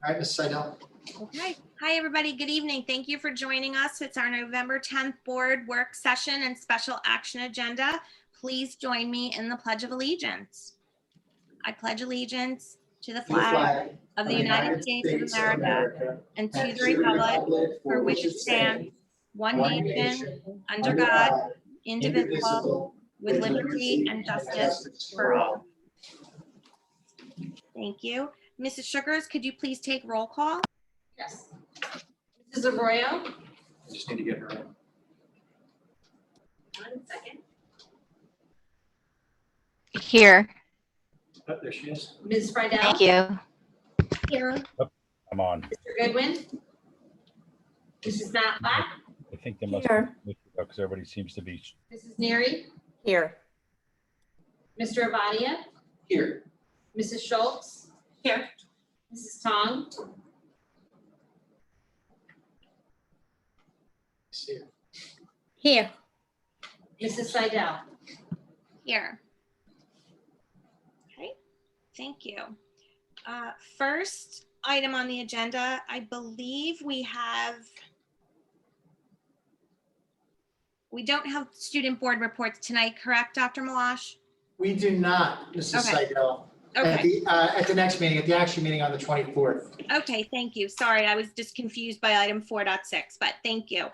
All right, Ms. Seidel. Okay. Hi, everybody. Good evening. Thank you for joining us. It's our November 10th board work session and special action agenda. Please join me in the Pledge of Allegiance. I pledge allegiance to the flag of the United States of America and to the republic for which it stands, one nation, under God, indivisible, with liberty and justice for all. Thank you. Mrs. Sugars, could you please take roll call? Yes. Mrs. Arroyo? I just need to get her in. 1 second. Here. Oh, there she is. Ms. Friedel? Thank you. Here. I'm on. Mr. Goodwin? Mrs. Matlack? I think there must Here. be because everybody seems to be. Mrs. Neary? Here. Mr. Avadia? Here. Mrs. Schultz? Here. Mrs. Tong? See her. Here. Mrs. Seidel? Here. Okay, thank you. First item on the agenda, I believe we don't have student board reports tonight, correct, Dr. Malash? We do not, Mrs. Okay. Seidel. Okay. At the next meeting, at the action meeting on the 24th. Okay, thank you. Sorry, I was just confused by item 4.6, but thank you.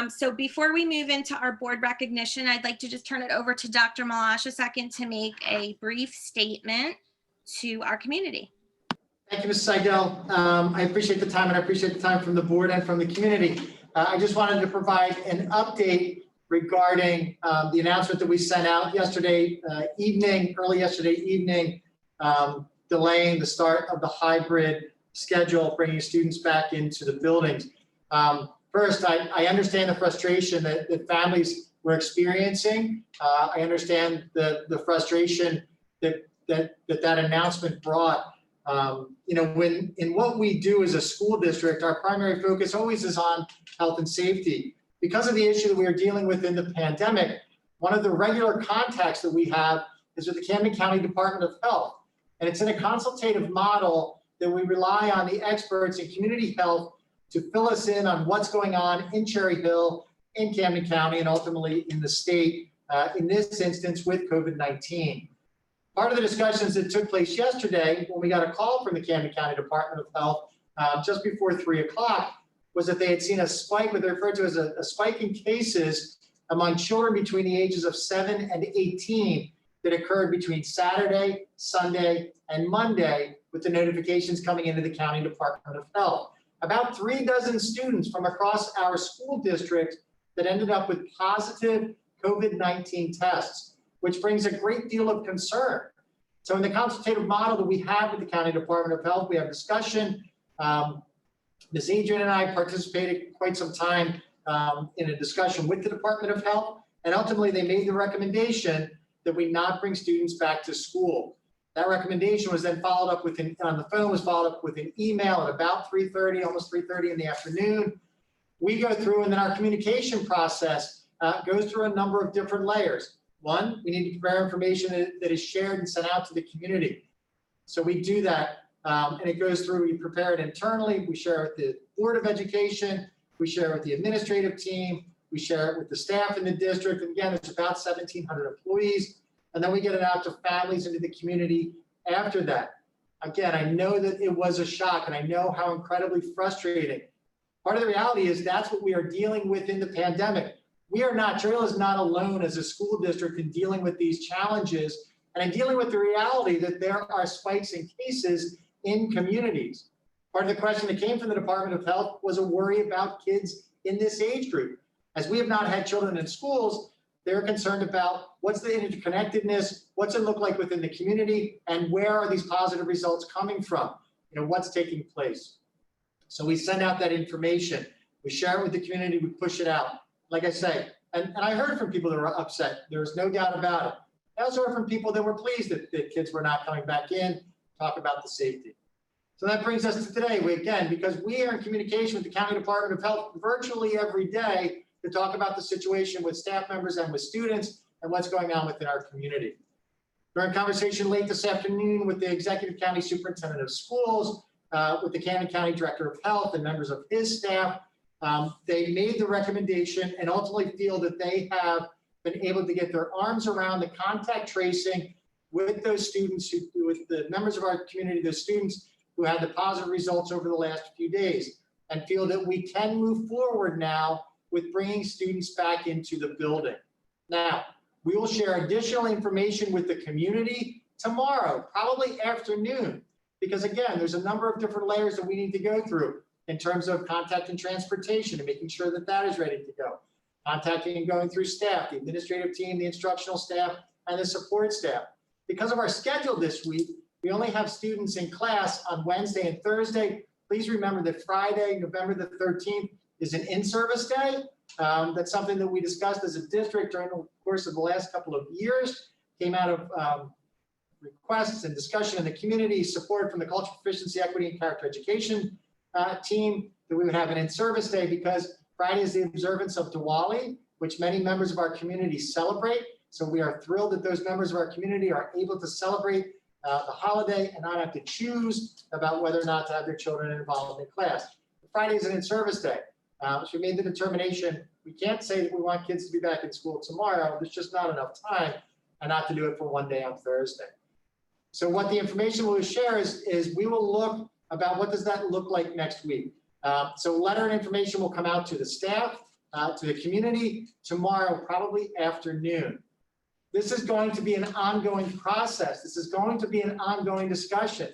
So before we move into our board recognition, I'd like to just turn it over to Dr. Malash a second to make a brief statement to our community. Thank you, Ms. Seidel. I appreciate the time, and I appreciate the time from the board and from the community. I just wanted to provide an update regarding the announcement that we sent out yesterday early yesterday evening, delaying the start of the hybrid schedule, bringing students back into the buildings. First, I understand the frustration that families were experiencing. I understand the frustration that announcement brought. In what we do as a school district, our primary focus always is on health and safety. Because of the issue that we are dealing with in the pandemic, one of the regular contacts that we have is with the Camden County Department of Health. And it's in a consultative model that we rely on the experts in community health to fill us in on what's going on in Cherry Hill, in Camden County, and ultimately in the state, in this instance with COVID-19. Part of the discussions that took place yesterday when we got a call from the Camden County Department of Health just before 3 o'clock was that they had seen a spike, what they referred to as a spike in cases among children between the ages of 7 and 18 that occurred between Saturday, Sunday, and Monday, with the notifications coming into the County Department of Health. About 36 students from across our school district that ended up with positive COVID-19 tests, which brings a great deal of concern. So in the consultative model that we have with the County Department of Health, we have discussion. Ms. Adrian and I participated quite some time in a discussion with the Department of Health, and ultimately they made the recommendation that we not bring students back to school. That recommendation was then followed up with on the phone, was followed up with an email at about 3:30, almost 3:30 in the afternoon. We go through, and then our communication process goes through a number of different layers. One, we need to prepare information that is shared and sent out to the community. So we do that, and it goes through, we prepare it internally, we share it with the Board of Education, we share it with the administrative team, we share it with the staff in the district. And again, it's about 1,700 employees. And then we get it out to families into the community after that. Again, I know that it was a shock, and I know how incredibly frustrating. Part of the reality is that's what we are dealing with in the pandemic. We are not, Cherry Hill is not alone as a school district in dealing with these challenges and in dealing with the reality that there are spikes in cases in communities. Part of the question that came from the Department of Health was a worry about kids in this age group. As we have not had children in schools, they're concerned about what's the interconnectedness, what's it look like within the community, and where are these positive results coming from? What's taking place? So we send out that information, we share it with the community, we push it out. Like I say, and I heard from people that were upset. There was no doubt about it. I also heard from people that were pleased that kids were not coming back in, talk about the safety. So that brings us to today. Because we are in communication with the County Department of Health virtually every day to talk about the situation with staff members and with students and what's going on within our community. During conversation late this afternoon with the Executive County Superintendent of Schools, with the Camden County Director of Health and members of his staff. They made the recommendation and ultimately feel that they have been able to get their arms around the contact tracing with those students, with the members of our community, those students who had the positive results over the last few days, and feel that we can move forward now with bringing students back into the building. Now, we will share additional information with the community tomorrow, probably afternoon, because again, there's a number of different layers that we need to go through in terms of contact and transportation and making sure that that is ready to go. Contacting and going through staff, the administrative team, the instructional staff, and the support staff. Because of our schedule this week, we only have students in class on Wednesday and Thursday. Please remember that Friday, November the 13th, is an in-service day. That's something that we discussed as a district during the course of the last couple of years. Came out of requests and discussion in the community, support from the Cultural Proficiency, Equity, and Character Education team, that we would have an in-service day because Friday is the observance of Diwali, which many members of our community celebrate. So we are thrilled that those members of our community are able to celebrate the holiday and not have to choose about whether or not to have their children involved in class. Friday is an in-service day. So we made the determination, we can't say that we want kids to be back in school tomorrow. There's just not enough time, and not to do it for one day on Thursday. So what the information we'll share is we will look about what does that look like next week. So letter and information will come out to the staff, to the community tomorrow, probably afternoon. This is going to be an ongoing process. This is going to be an ongoing discussion.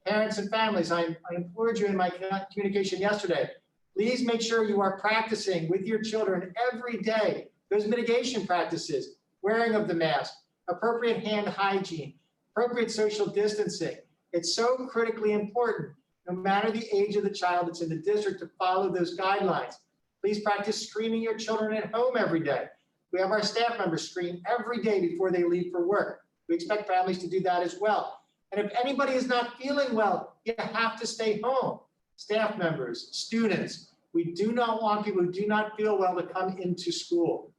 Parents and families, I implored you in my communication yesterday, please make sure you are practicing with your children every day those mitigation practices, wearing of the mask, appropriate hand hygiene, appropriate social distancing. It's so critically important, no matter the age of the child that's in the district, to follow those guidelines. Please practice screening your children at home every day. We have our staff members screen every day before they leave for work. We expect families to do that as well. And if anybody is not feeling well, you have to stay home. Staff members, students, we do not want people who do not feel well to come into school.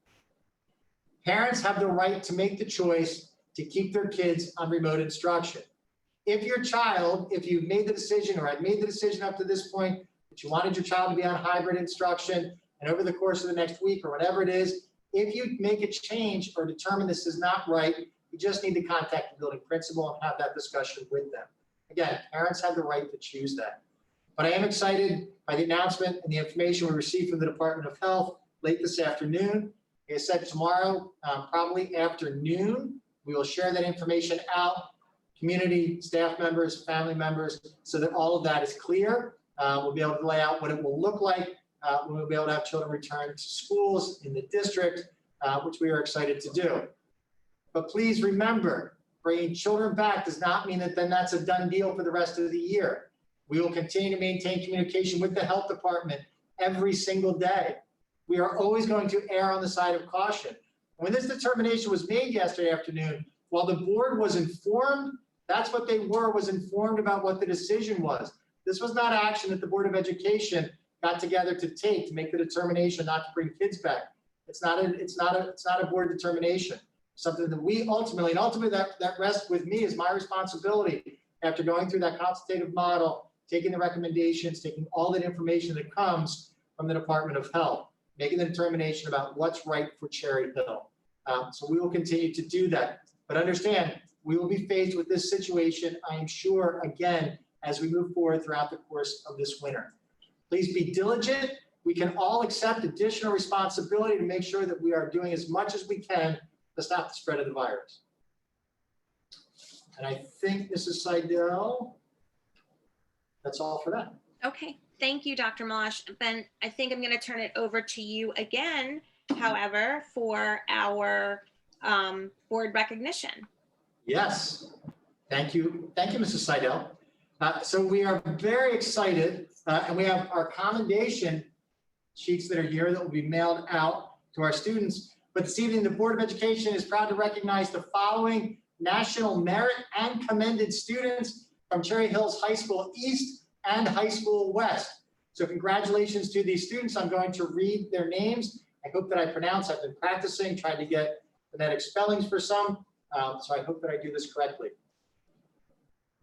Parents have the right to make the choice to keep their kids on remote instruction. If your child, if you've made the decision or had made the decision up to this point that you wanted your child to be on hybrid instruction, and over the course of the next week or whatever it is, if you make a change or determine this is not right, you just need to contact the building principal and have that discussion with them. Again, parents have the right to choose that. But I am excited by the announcement and the information we received from the Department of Health late this afternoon. Like I said, tomorrow, probably afternoon, we will share that information out, community, staff members, family members, so that all of that is clear. We'll be able to lay out what it will look like when we'll be able to have children return to schools in the district, which we are excited to do. But please remember, bringing children back does not mean that then that's a done deal for the rest of the year. We will continue to maintain communication with the health department every single day. We are always going to err on the side of caution. When this determination was made yesterday afternoon, while the board was informed, that's what they were, was informed about what the decision was. This was not action that the Board of Education got together to take to make the determination not to bring kids back. It's not a board determination. Something that we ultimately that rests with me as my responsibility after going through that consultative model, taking the recommendations, taking all that information that comes from the Department of Health, making the determination about what's right for Cherry Hill. So we will continue to do that. But understand, we will be faced with this situation, I am sure, again, as we move forward throughout the course of this winter. Please be diligent. We can all accept additional responsibility to make sure that we are doing as much as we can to stop the spread of the virus. And I think, Mrs. Seidel, that's all for that. Okay, thank you, Dr. Malash. Ben, I think I'm going to turn it over to you again, however, for our board recognition. Yes, thank you. Thank you, Mrs. Seidel. So we are very excited, and we have our commendation sheets that are here that will be mailed out to our students. But this evening, the Board of Education is proud to recognize the following national merit and commended students from Cherry Hills High School East and High School West. So congratulations to these students. I'm going to read their names. I hope that I pronounce. I've been practicing, trying to get phonetic spellings for some. So I hope that I do this correctly.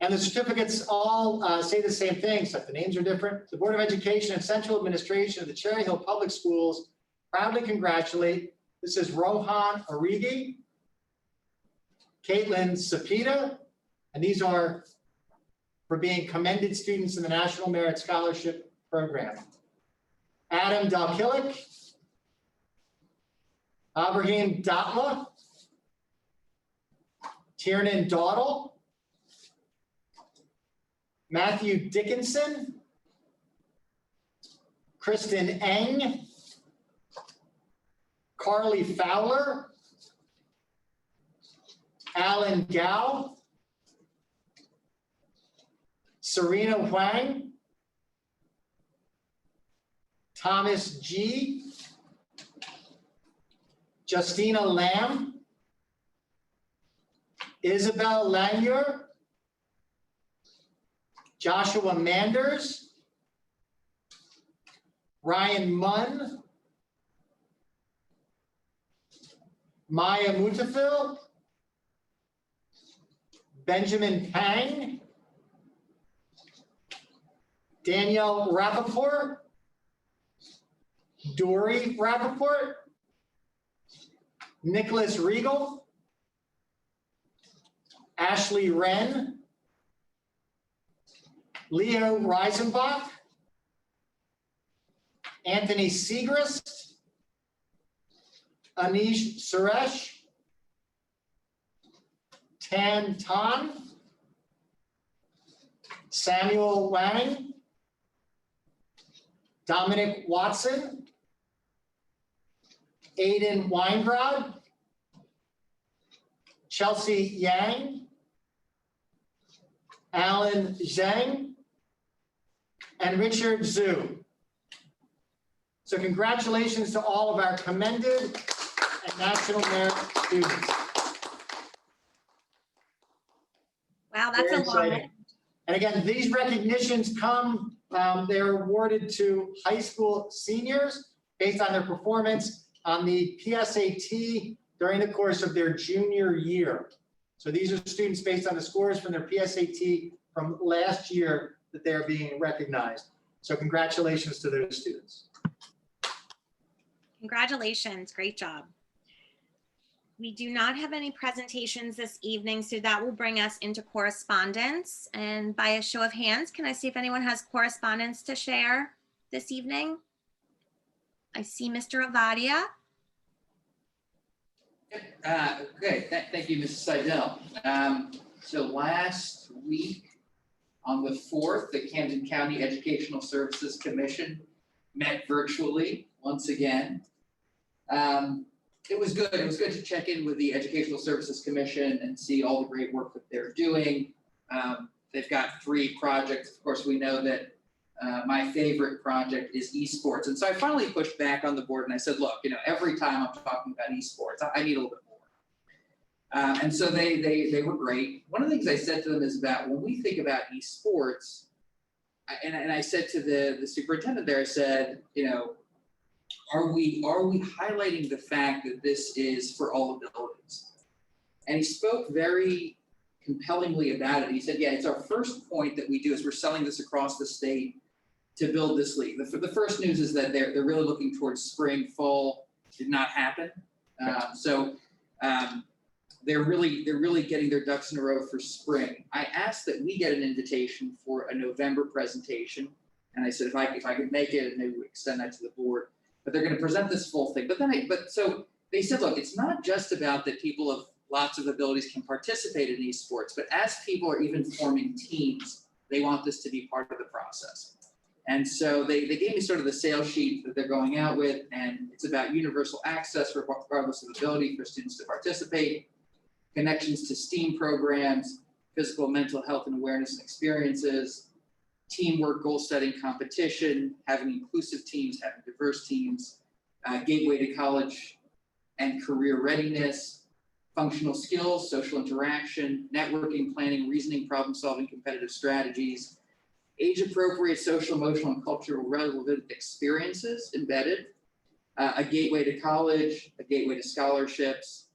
And the certificates all say the same thing, except the names are different. The Board of Education and Central Administration of the Cherry Hill Public Schools proudly congratulate, this is Rohan Origi, Caitlin Sapita, and these are for being commended students in the National Merit Scholarship Program. Adam Dalkilik, Abraham Datla, Tiernan Dawdle, Matthew Dickinson, Kristen Eng, Carly Fowler, Alan Gao, Serena Huang, Thomas G, Justina Lamb, Isabel Lanier, Joshua Manders, Ryan Munn, Maya Mutafil, Benjamin Pang, Danielle Rappaport, Dory Rappaport, Nicholas Regal, Ashley Wren, Leo Reisenbach, Anthony Segrist, Anish Suresh, Tan Tan, Samuel Wang, Dominic Watson, Aiden Weingrod, Chelsea Yang, Alan Zhang, and Richard Zhu. So congratulations to all of our commended and National Merit students. Wow, that's Very a long exciting. And again, these recognitions come, they're awarded to high school seniors based on their performance on the PSAT during the course of their junior year. So these are students based on the scores from their PSAT from last year that they're being recognized. So congratulations to those students. Congratulations, great job. We do not have any presentations this evening, so that will bring us into correspondence. And by a show of hands, can I see if anyone has correspondence to share this evening? I see Mr. Avadia. Okay, thank you, Mrs. Seidel. So last week, on the 4th, the Camden County Educational Services Commission met virtually once again. It was good. It was good to check in with the Educational Services Commission and see all the great work that they're doing. They've got 3 projects. Of course, we know that my favorite project is esports. And so I finally pushed back on the board and I said, look, every time I'm talking about esports, I need a little bit more. And so they were great. One of the things I said to them is about when we think about esports, and I said to the superintendent there, I said, are we highlighting the fact that this is for all abilities? And he spoke very compellingly about it. He said, yeah, it's our first point that we do is we're selling this across the state to build this league. The first news is that they're really looking towards spring. Fall did not happen. They're really getting their ducks in a row for spring. I asked that we get an invitation for a November presentation. And I said, if I could make it, and maybe we extend that to the board. But they're going to present this full thing. So they said, look, it's not just about that people of lots of abilities can participate in esports, but as people are even forming teams, they want this to be part of the process. And so they gave me sort of the sales sheet that they're going out with, and it's about universal access regardless of ability for students to participate, connections to STEAM programs, physical, mental health and awareness and experiences, teamwork, goal setting, competition, having inclusive teams, having diverse teams, gateway to college and career readiness, functional skills, social interaction, networking, planning, reasoning, problem solving, competitive strategies, age appropriate social, emotional, and cultural relevant experiences embedded, a gateway to college, a gateway to scholarships,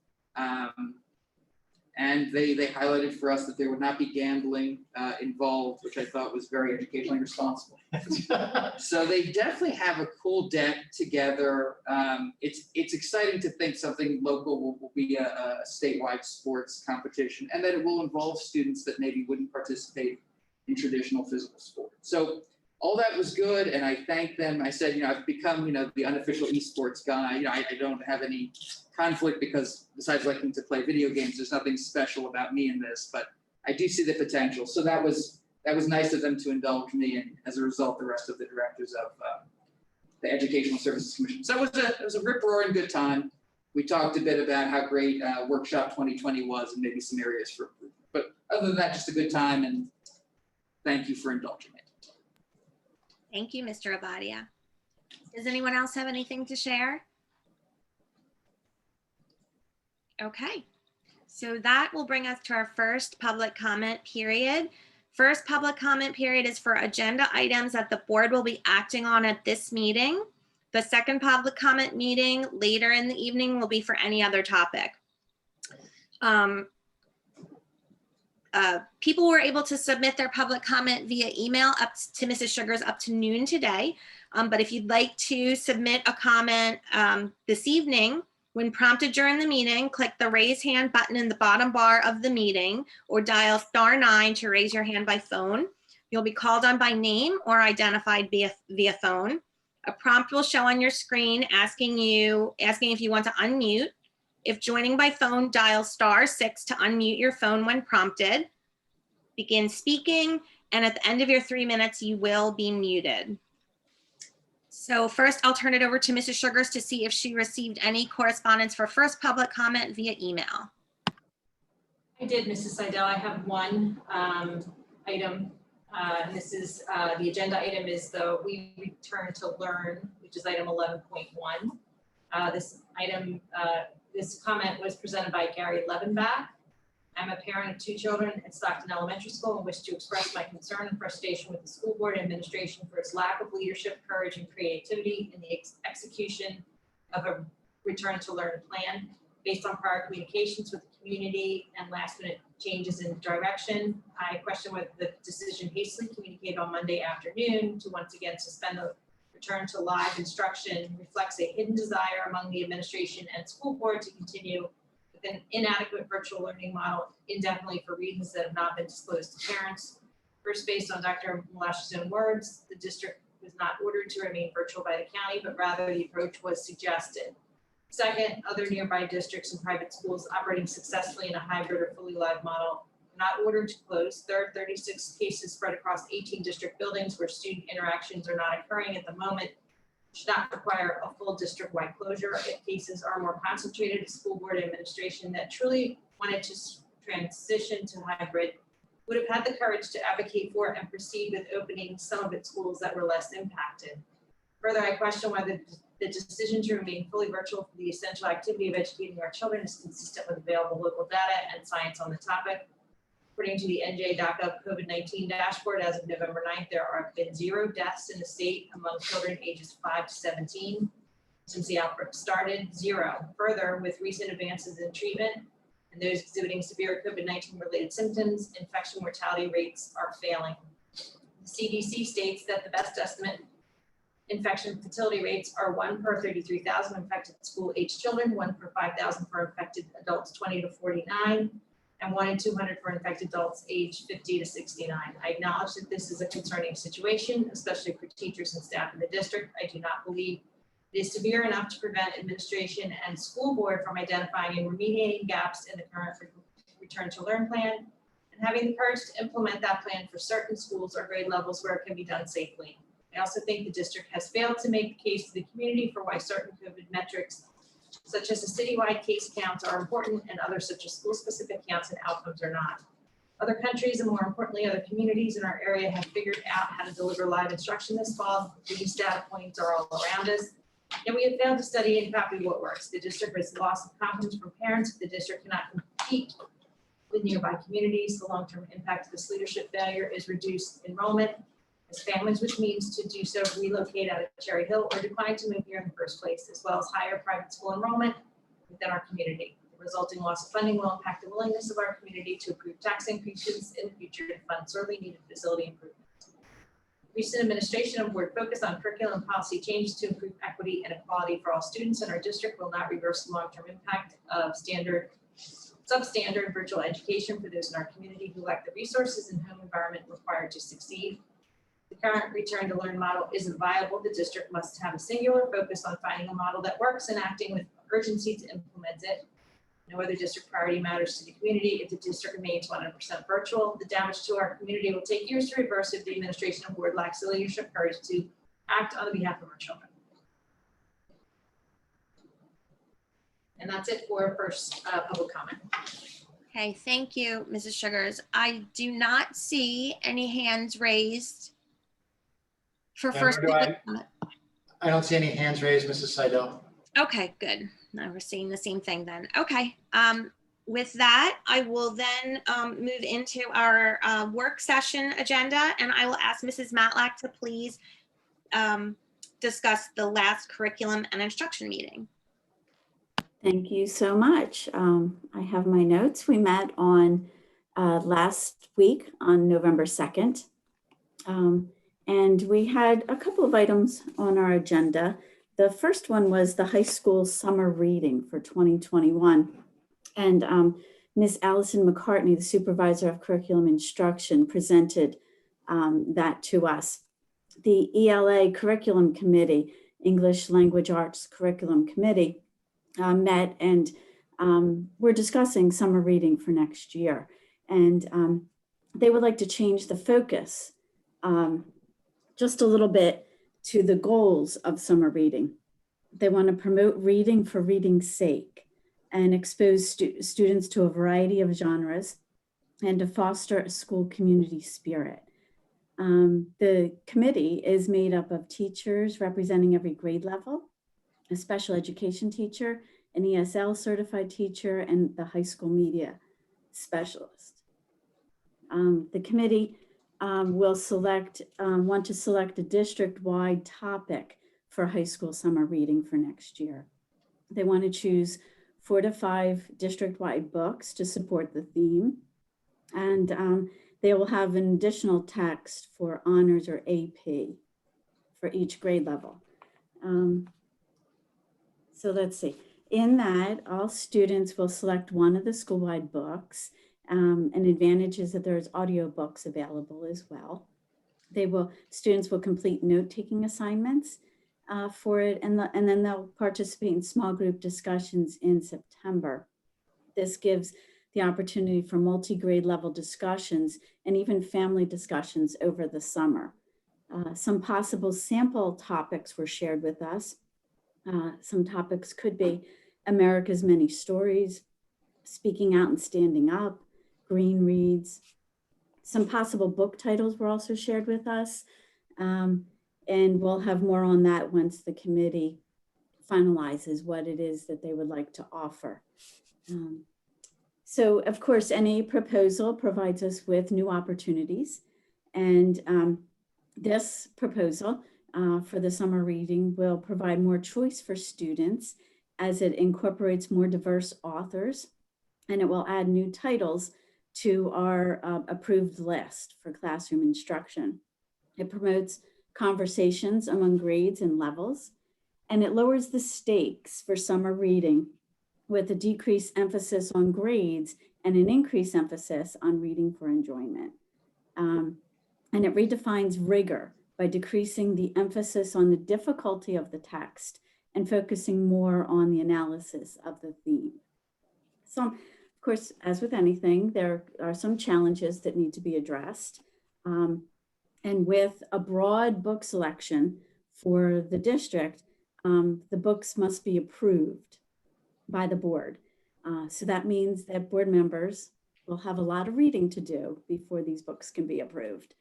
And they highlighted for us that there would not be gambling involved, which I thought was very educationally responsible. So they definitely have a cool deck together. It's exciting to think something local will be a statewide sports competition, and that it will involve students that maybe wouldn't participate in traditional physical sport. So all that was good, and I thanked them. I said, I've become, the unofficial esports guy. I don't have any conflict because besides liking to play video games, there's nothing special about me in this, but I do see the potential. So that was nice of them to indulge me, and as a result, the rest of the directors of the Educational Services Commission. So it was a rip-roaring good time. We talked a bit about how great Workshop 2020 was and maybe some areas for improvement. But other than that, just a good time, and thank you for indulging me. Thank you, Mr. Abadia. Does anyone else have anything to share? Okay, so that will bring us to our first public comment period. First public comment period is for agenda items that the board will be acting on at this meeting. The second public comment meeting later in the evening will be for any other topic. People were able to submit their public comment via email up to Mrs. Sugars up to noon today. But if you'd like to submit a comment this evening, when prompted during the meeting, click the raise hand button in the bottom bar of the meeting or dial *9 to raise your hand by phone. You'll be called on by name or identified via phone. A prompt will show on your screen asking if you want to unmute. If joining by phone, dial *6 to unmute your phone when prompted. Begin speaking, and at the end of your 3 minutes, you will be muted. So first, I'll turn it over to Mrs. Sugars to see if she received any correspondence for first public comment via email. I did, Mrs. Seidel. I have one item. And this is the agenda item is the We Return to Learn, which is item 11.1. This comment was presented by Gary Levenbach. I'm a parent of 2 children at Stockton Elementary School and wish to express my concern and frustration with the school board administration for its lack of leadership, courage, and creativity in the execution of a return to learn plan. Based on prior communications with the community and last-minute changes in direction, I question whether the decision hastily communicated on Monday afternoon to once again suspend the return to live instruction reflects a hidden desire among the administration and school board to continue with an inadequate virtual learning model indefinitely for reasons that have not been disclosed to parents. First, based on Dr. Malash's own words, the district was not ordered to remain virtual by the county, but rather the approach was suggested. Second, other nearby districts and private schools operating successfully in a hybrid or fully live model were not ordered to close. Third, 36 cases spread across 18 district buildings where student interactions are not occurring at the moment should not require a full district-wide closure. If cases are more concentrated, a school board administration that truly wanted to transition to hybrid would have had the courage to advocate for and proceed with opening some of its schools that were less impacted. Further, I question whether the decision to remain fully virtual for the essential activity of educating our children is consistent with available local data and science on the topic. According to the NJ.gov COVID-19 dashboard, as of November 9th, there have been 0 deaths in the state among children ages 5 to 17 since the outbreak started, 0. Further, with recent advances in treatment and those exhibiting severe COVID-19 related symptoms, infection mortality rates are failing. The CDC states that the best estimate infection fertility rates are 1 per 33,000 infected school-aged children, 1 per 5,000 for infected adults 20 to 49, and 1 in 200 for infected adults aged 50 to 69. I acknowledge that this is a concerning situation, especially for teachers and staff in the district. I do not believe it is severe enough to prevent administration and school board from identifying and remediating gaps in the current return to learn plan and having the courage to implement that plan for certain schools or grade levels where it can be done safely. I also think the district has failed to make the case to the community for why certain COVID metrics, such as the citywide case counts, are important and others such as school-specific counts and outcomes are not. Other countries and more importantly, other communities in our area have figured out how to deliver live instruction this fall. These data points are all around us. And we have failed to study and copy what works. The district has lost confidence from parents. The district cannot compete with nearby communities. The long-term impact of this leadership failure is reduced enrollment, as families with means to do so relocate out of Cherry Hill or decline to move here in the first place, as well as higher private school enrollment within our community. The resulting loss of funding will impact the willingness of our community to approve tax increases in the future to fund sorely needed facility improvements. Recent administration and board focus on curriculum and policy changes to improve equity and equality for all students in our district will not reverse the long-term impact of substandard virtual education for those in our community who lack the resources and home environment required to succeed. The current return to learn model isn't viable. The district must have a singular focus on finding a model that works and acting with urgency to implement it. No other district priority matters to the community if the district remains 100% virtual. The damage to our community will take years to reverse if the administration and board lacks the leadership courage to act on the behalf of our children. And that's it for first public comment. Okay, thank you, Mrs. Sugars. I do not see any hands raised for Yeah, first nor do public comment. I don't see any hands raised, Mrs. Seidel. Okay, good. Now we're seeing the same thing then. Okay. With that, I will then move into our work session agenda, and I will ask Mrs. Matlack to please discuss the last curriculum and instruction meeting. Thank you so much. I have my notes. We met on last week on November 2nd. And we had a couple of items on our agenda. The first one was the high school summer reading for 2021. And Ms. Allison McCartney, the supervisor of curriculum instruction, presented that to us. The ELA curriculum committee, English Language Arts Curriculum Committee, met and we're discussing summer reading for next year. And they would like to change the focus just a little bit to the goals of summer reading. They want to promote reading for reading's sake and expose students to a variety of genres and to foster a school community spirit. The committee is made up of teachers representing every grade level, a special education teacher, an ESL certified teacher, and the high school media specialist. The committee will want to select a district-wide topic for high school summer reading for next year. They want to choose 4 to 5 district-wide books to support the theme. And they will have an additional text for honors or AP for each grade level. So let's see. In that, all students will select one of the school-wide books. An advantage is that there's audiobooks available as well. Students will complete note-taking assignments for it, and then they'll participate in small group discussions in September. This gives the opportunity for multi-grade level discussions and even family discussions over the summer. Some possible sample topics were shared with us. Some topics could be America's Many Stories, Speaking Out and Standing Up, Green Reads. Some possible book titles were also shared with us. And we'll have more on that once the committee finalizes what it is that they would like to offer. So of course, any proposal provides us with new opportunities. And this proposal for the summer reading will provide more choice for students as it incorporates more diverse authors, and it will add new titles to our approved list for classroom instruction. It promotes conversations among grades and levels, and it lowers the stakes for summer reading with a decreased emphasis on grades and an increased emphasis on reading for enjoyment. And it redefines rigor by decreasing the emphasis on the difficulty of the text and focusing more on the analysis of the theme. So, of course, as with anything, there are some challenges that need to be addressed. And with a broad book selection for the district, the books must be approved by the board. So that means that board members will have a lot of reading to do before these books can be approved.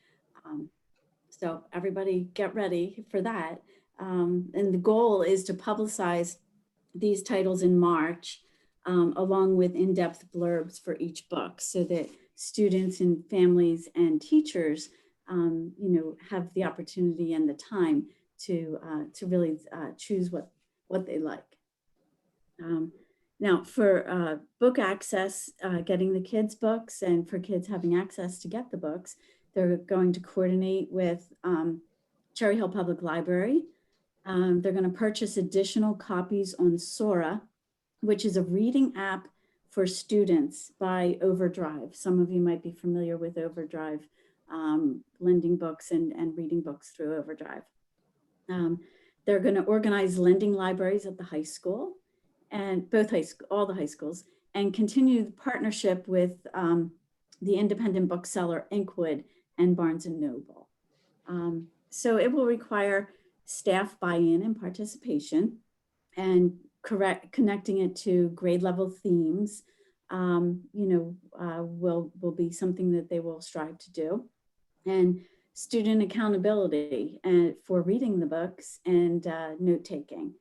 So everybody get ready for that. And the goal is to publicize these titles in March, along with in-depth blurbs for each book so that students and families and teachers have the opportunity and the time to really choose what they like. Now, for book access, getting the kids' books and for kids having access to get the books, they're going to coordinate with Cherry Hill Public Library. They're going to purchase additional copies on Sora, which is a reading app for students by Overdrive. Some of you might be familiar with Overdrive, lending books and reading books through Overdrive. They're going to organize lending libraries at the high school and all the high schools, and continue the partnership with the independent bookseller Inkwood and Barnes and Noble. So it will require staff buy-in and participation, and connecting it to grade level themes, will be something that they will strive to do. And student accountability for reading the books and note-taking.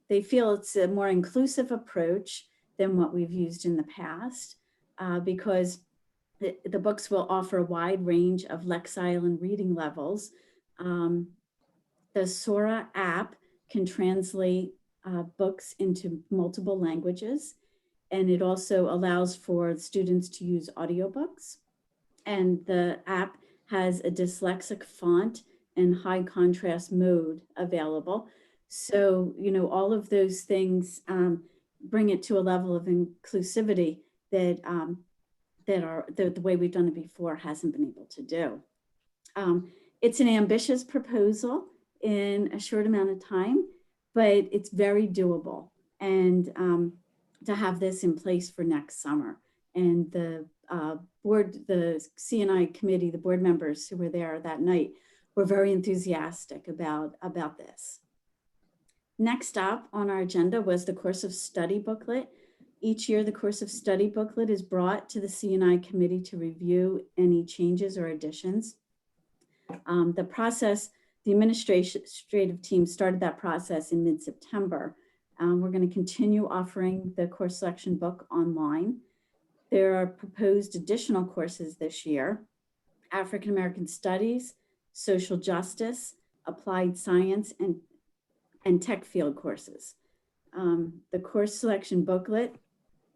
They feel it's a more inclusive approach than what we've used in the past because the books will offer a wide range of lexile and reading levels. The Sora app can translate books into multiple languages, and it also allows for students to use audiobooks. And the app has a dyslexic font and high contrast mode available. So, all of those things bring it to a level of inclusivity that the way we've done it before hasn't been able to do. It's an ambitious proposal in a short amount of time, but it's very doable. And to have this in place for next summer. And the C&I committee, the board members who were there that night were very enthusiastic about this. Next up on our agenda was the course of study booklet. Each year, the course of study booklet is brought to the C&I committee to review any changes or additions. The administrative team started that process in mid-September. We're going to continue offering the course selection book online. There are proposed additional courses this year: African American Studies, Social Justice, Applied Science, and Tech Field courses. The course selection booklet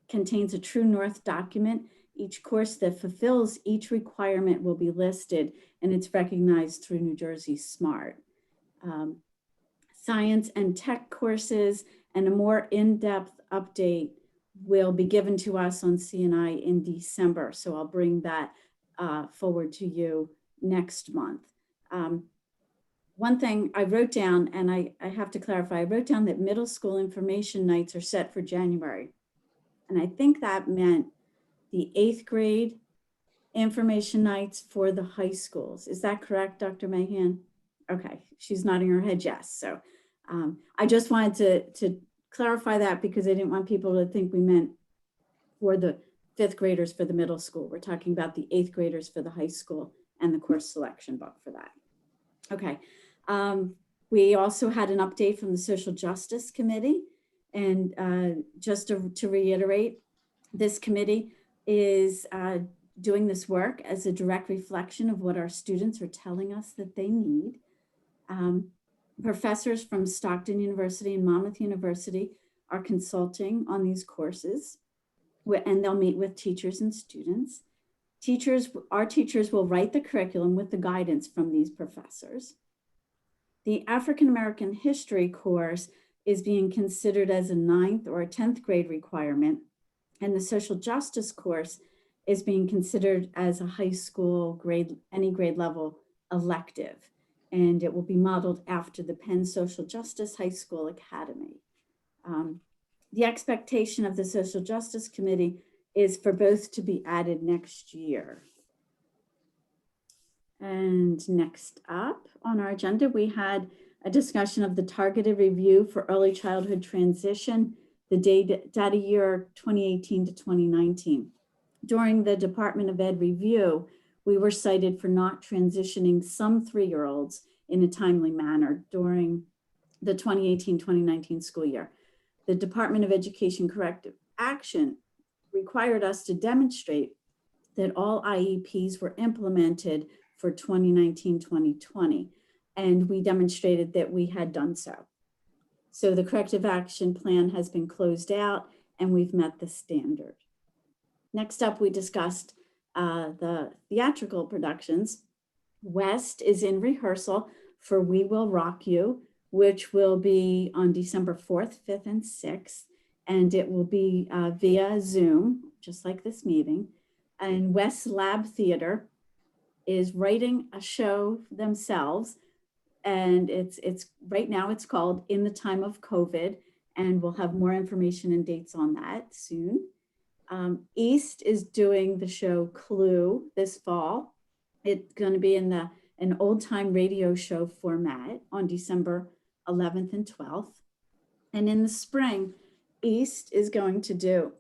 contains a True North document. Each course that fulfills each requirement will be listed, and it's recognized through New Jersey SMART. Science and tech courses and a more in-depth update will be given to us on C&I in December. So I'll bring that forward to you next month. One thing I wrote down, and I have to clarify, I wrote down that middle school information nights are set for January. And I think that meant the 8th grade information nights for the high schools. Is that correct, Dr. Mahan? Okay, she's nodding her head yes. So I just wanted to clarify that because I didn't want people to think we meant for the 5th graders for the middle school. We're talking about the 8th graders for the high school and the course selection book for that. Okay, we also had an update from the Social Justice Committee. And just to reiterate, this committee is doing this work as a direct reflection of what our students are telling us that they need. Professors from Stockton University and Monmouth University are consulting on these courses, and they'll meet with teachers and students. Our teachers will write the curriculum with the guidance from these professors. The African American History course is being considered as a 9th or a 10th grade requirement, and the Social Justice course is being considered as a high school any grade level elective, and it will be modeled after the Penn Social Justice High School Academy. The expectation of the Social Justice Committee is for both to be added next year. And next up on our agenda, we had a discussion of the targeted review for early childhood transition, the data year 2018 to 2019. During the Department of Ed review, we were cited for not transitioning some 3-year-olds in a timely manner during the 2018-2019 school year. The Department of Education corrective action required us to demonstrate that all IEPs were implemented for 2019-2020, and we demonstrated that we had done so. So the corrective action plan has been closed out and we've met the standard. Next up, we discussed the theatrical productions. West is in rehearsal for We Will Rock You, which will be on December 4th, 5th, and 6th. And it will be via Zoom, just like this meeting. And West Lab Theater is writing a show themselves. And it's right now it's called In the Time of COVID. And we'll have more information and dates on that soon. East is doing the show Clue this fall. It's going to be in an old time radio show format on December 11th and 12th. And in the spring, East is going to do,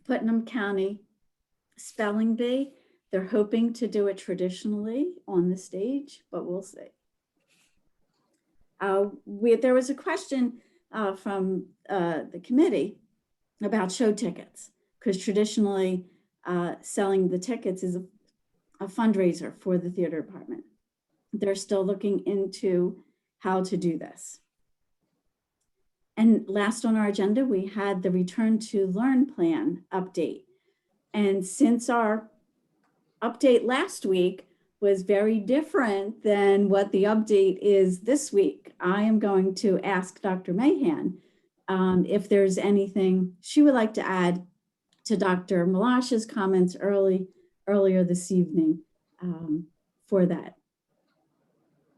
Putnam County Spelling Bee. They're hoping to do it traditionally on the stage, but we'll see. There was a question from the committee about show tickets, because traditionally selling the tickets is a fundraiser for the theater department. They're still looking into how to do this. And last on our agenda, we had the Return to Learn plan update. And since our update last week was very different than what the update is this week, I am going to ask Dr. Mahan if there's anything she would like to add to Dr. Malash's comments earlier this evening for that.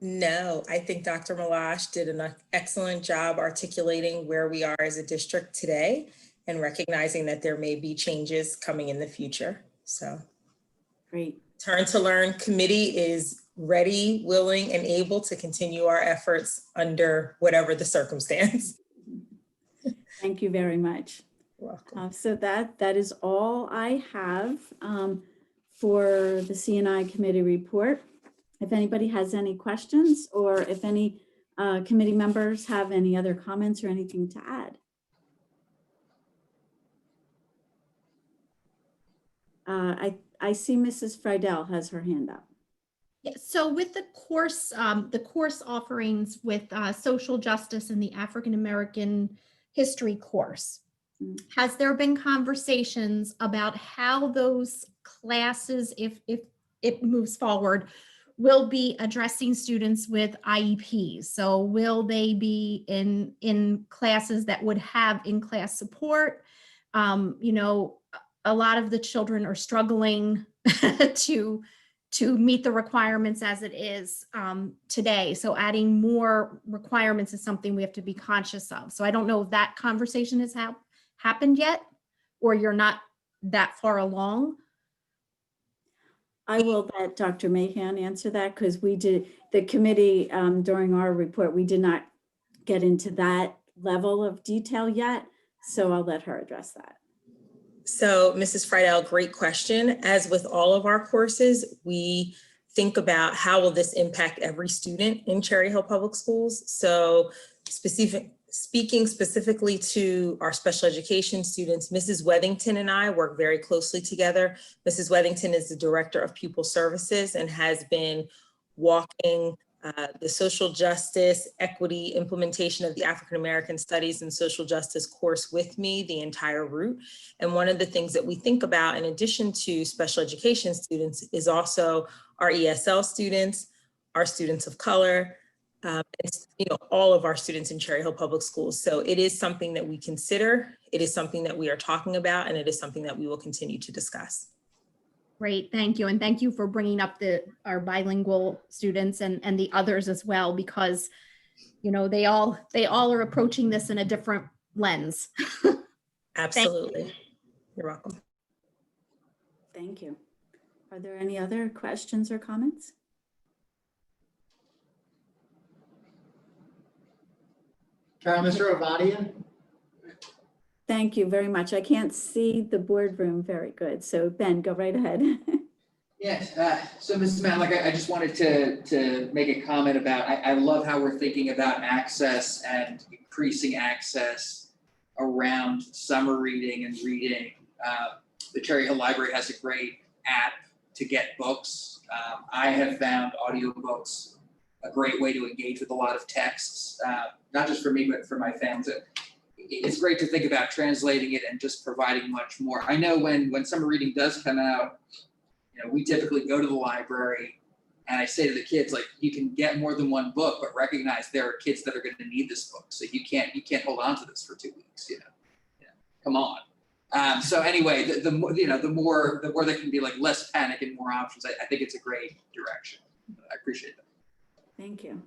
No, I think Dr. Malash did an excellent job articulating where we are as a district today and recognizing that there may be changes coming in the future. So Great. Turn to Learn committee is ready, willing, and able to continue our efforts under whatever the circumstance. Thank you very much. You're welcome. So that is all I have for the C&I committee report. If anybody has any questions, or if any committee members have any other comments or anything to add. I see Mrs. Friedel has her hand up. Yeah, so with the course offerings with social justice and the African American history course, has there been conversations about how those classes, if it moves forward, will be addressing students with IEPs? So will they be in classes that would have in-class support? You know, a lot of the children are struggling to meet the requirements as it is today. So adding more requirements is something we have to be conscious of. So I don't know if that conversation has happened yet, or you're not that far along. I will let Dr. Mahan answer that, because we did, the committee during our report, we did not get into that level of detail yet. So I'll let her address that. So Mrs. Friedel, great question. As with all of our courses, we think about how will this impact every student in Cherry Hill Public Schools. So speaking specifically to our special education students, Mrs. Wethington and I work very closely together. Mrs. Wethington is the Director of Pupil Services and has been walking the social justice, equity, implementation of the African American Studies and Social Justice course with me the entire route. And one of the things that we think about, in addition to special education students, is also our ESL students, our students of color, and, you know, all of our students in Cherry Hill Public Schools. So it is something that we consider, it is something that we are talking about, and it is something that we will continue to discuss. Great, thank you. And thank you for bringing up our bilingual students and the others as well, because, you know, they all are approaching this in a different lens. Absolutely. You're welcome. Thank you. Are there any other questions or comments? Carol, Mr. Ovadian? Thank you very much. I can't see the boardroom very good. So Ben, go right ahead. Yes, so Mrs. Matlock, I just wanted to make a comment about, I love how we're thinking about access and increasing access around summer reading and reading. The Cherry Hill Library has a great app to get books. I have found audiobooks a great way to engage with a lot of texts, not just for me, but for my fans. it's great to think about translating it and just providing much more. I know when summer reading does come out, we typically go to the library and I say to the kids, like, you can get more than one book, but recognize there are kids that are going to need this book. So you can't hold on to this for 2 weeks, come on. So anyway, the more there can be like less panic and more options, I think it's a great direction. I appreciate that. Thank you.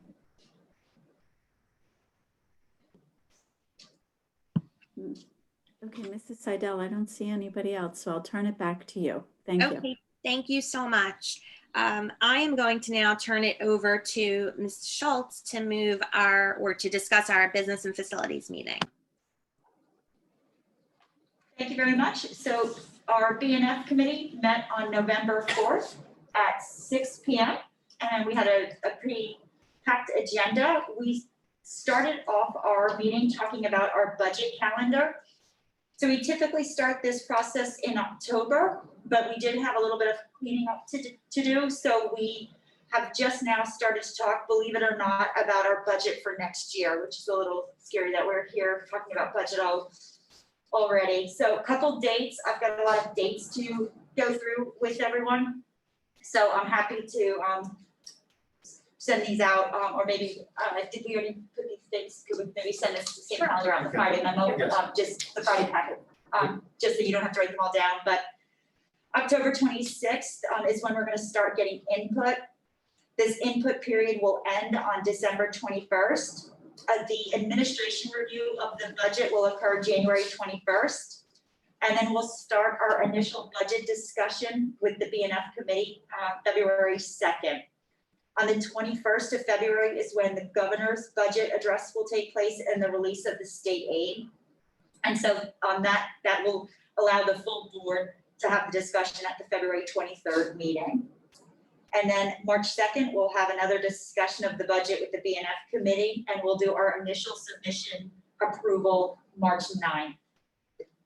Okay, Mrs. Seidel, I don't see anybody else, so I'll turn it back to you. Thank you. Okay, thank you so much. I am going to now turn it over to Ms. Schultz to to discuss our business and facilities meeting. Thank you very much. So our BNF committee met on November 4th at 6 p.m. and we had a pretty packed agenda. We started off our meeting talking about our budget calendar. So we typically start this process in October, but we did have a little bit of cleaning up to do. So we have just now started to talk, believe it or not, about our budget for next year, which is a little scary that we're here talking about budget already. So a couple dates, I've got a lot of dates to go through with everyone. So I'm happy to send these out, or maybe, did we already put these dates? Could we maybe send this to the same calendar on the Friday memo, just the Friday packet, just so you don't have to write them all down. But October 26th is when we're going to start getting input. This input period will end on December 21st. The administration review of the budget will occur January 21st. And then we'll start our initial budget discussion with the BNF committee February 2nd. On the 21st of February is when the governor's budget address will take place and the release of the state aid. And so that will allow the full board to have the discussion at the February 23rd meeting. And then March 2nd, we'll have another discussion of the budget with the BNF committee, and we'll do our initial submission approval March 9th.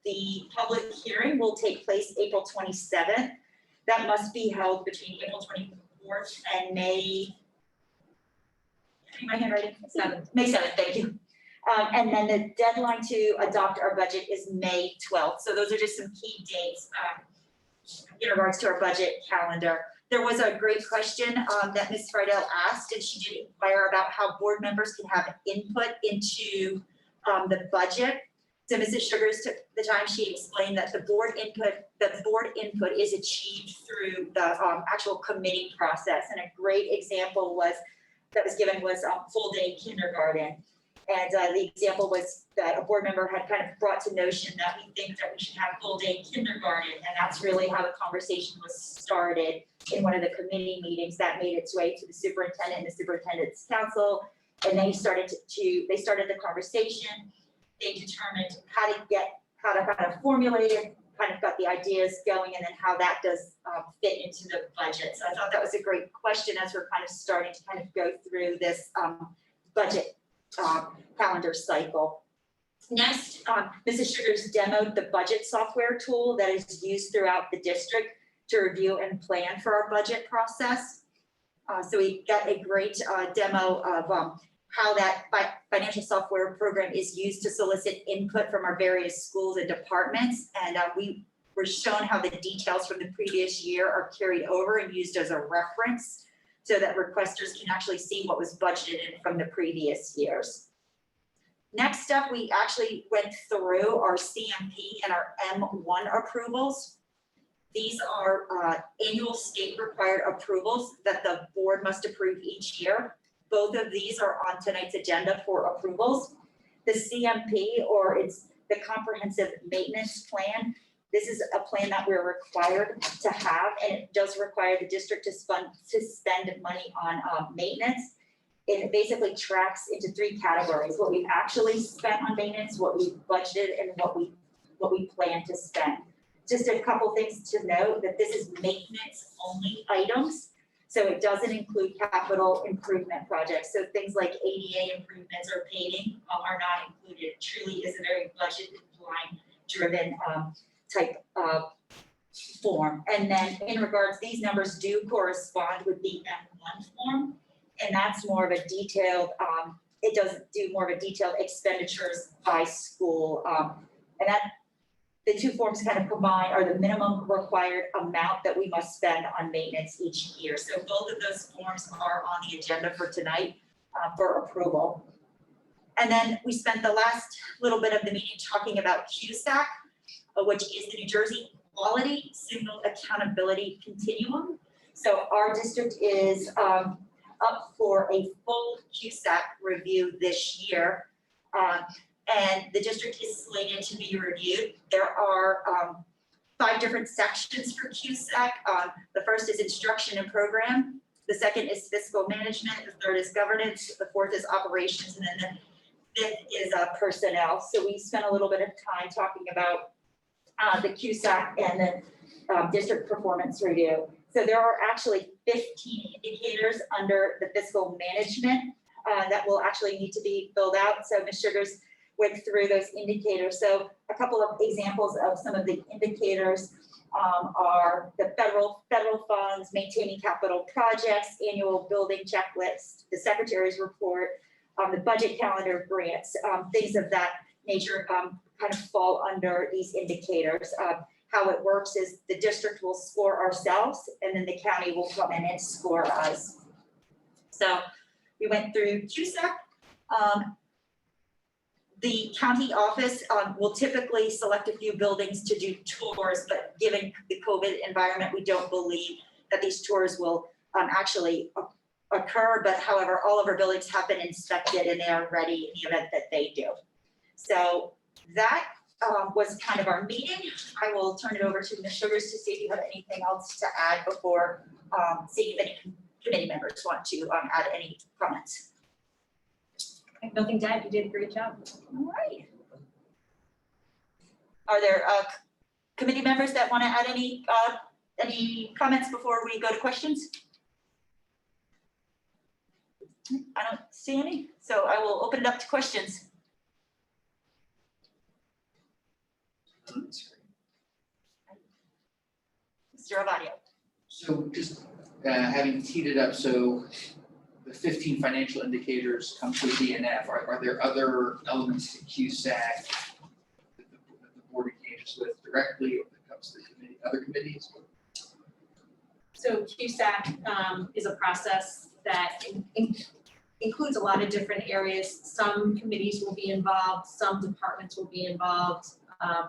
The public hearing will take place April 27th. That must be held between April 24th and May. My handwriting? 7th. May 7th, thank you. And then the deadline to adopt our budget is May 12th. So those are just some key dates in regards to our budget calendar. There was a great question that Ms. Friedel asked, and she did inquire about how board members can have input into the budget. So Mrs. Sugars took the time, she explained that the board input is achieved through the actual committee process. And a great example that was given was full day kindergarten. And the example was that a board member had kind of brought to notion that we think that we should have full day kindergarten. And that's really how the conversation was started in one of the committee meetings that made its way to the superintendent and the superintendent's council. And they started the conversation. They determined how to kind of formulate it, kind of got the ideas going, and then how that does fit into the budget. So I thought that was a great question as we're kind of starting to kind of go through this budget calendar cycle. Next, Mrs. Sugars demoed the budget software tool that is used throughout the district to review and plan for our budget process. So we got a great demo of how that financial software program is used to solicit input from our various schools and departments. And we were shown how the details from the previous year are carried over and used as a reference so that requesters can actually see what was budgeted from the previous years. Next up, we actually went through our CMP and our M1 approvals. These are annual state required approvals that the board must approve each year. Both of these are on tonight's agenda for approvals. The CMP, or it's the Comprehensive Maintenance Plan, this is a plan that we're required to have, and it does require the district to spend money on maintenance. It basically tracks into 3 categories: what we've actually spent on maintenance, what we've budgeted, and what we plan to spend. Just a couple things to note that this is maintenance only items. So it doesn't include capital improvement projects. So things like ADA improvements or paving are not included. It truly is a very budget line driven type of form. And then in regards, these numbers do correspond with the M1 form. And that's more of a detailed it does do more of a detailed expenditures by school. And that, the two forms kind of combine are the minimum required amount that we must spend on maintenance each year. So both of those forms are on the agenda for tonight for approval. And then we spent the last little bit of the meeting talking about QSAC, which is the New Jersey Quality Signal Accountability Continuum. So our district is up for a full QSAC review this year. And the district is slated to be reviewed. There are 5 different sections for QSAC. The first is instruction and program. The second is fiscal management. The third is governance. The fourth is operations. And then the fifth is personnel. So we spent a little bit of time talking about the QSAC and the district performance review. So there are actually 15 indicators under the fiscal management that will actually need to be filled out. So Ms. Sugars went through those indicators. So a couple of examples of some of the indicators are the federal funds, maintaining capital projects, annual building checklist, the secretary's report, the budget calendar, grants, things of that nature kind of fall under these indicators. How it works is the district will score ourselves and then the county will come in and score us. So we went through QSAC. The county office will typically select a few buildings to do tours, but given the COVID environment, we don't believe that these tours will actually occur. But however, all of our buildings have been inspected and they are ready in the event that they do. So that was kind of our meeting. I will turn it over to Ms. Sugars to see if you have anything else to add before seeing if any committee members want to add any comments. I have nothing to add. You did a great job. All right. Are there committee members that want to add any comments before we go to questions? I don't see any, so I will open it up to questions. Mr. Avadio. So just having teed it up, so the 15 financial indicators come through DNF. Are there other elements to QSAC that the board engages with directly or that comes to the committee, other committees? So QSAC is a process that includes a lot of different areas. Some committees will be involved, some departments will be involved.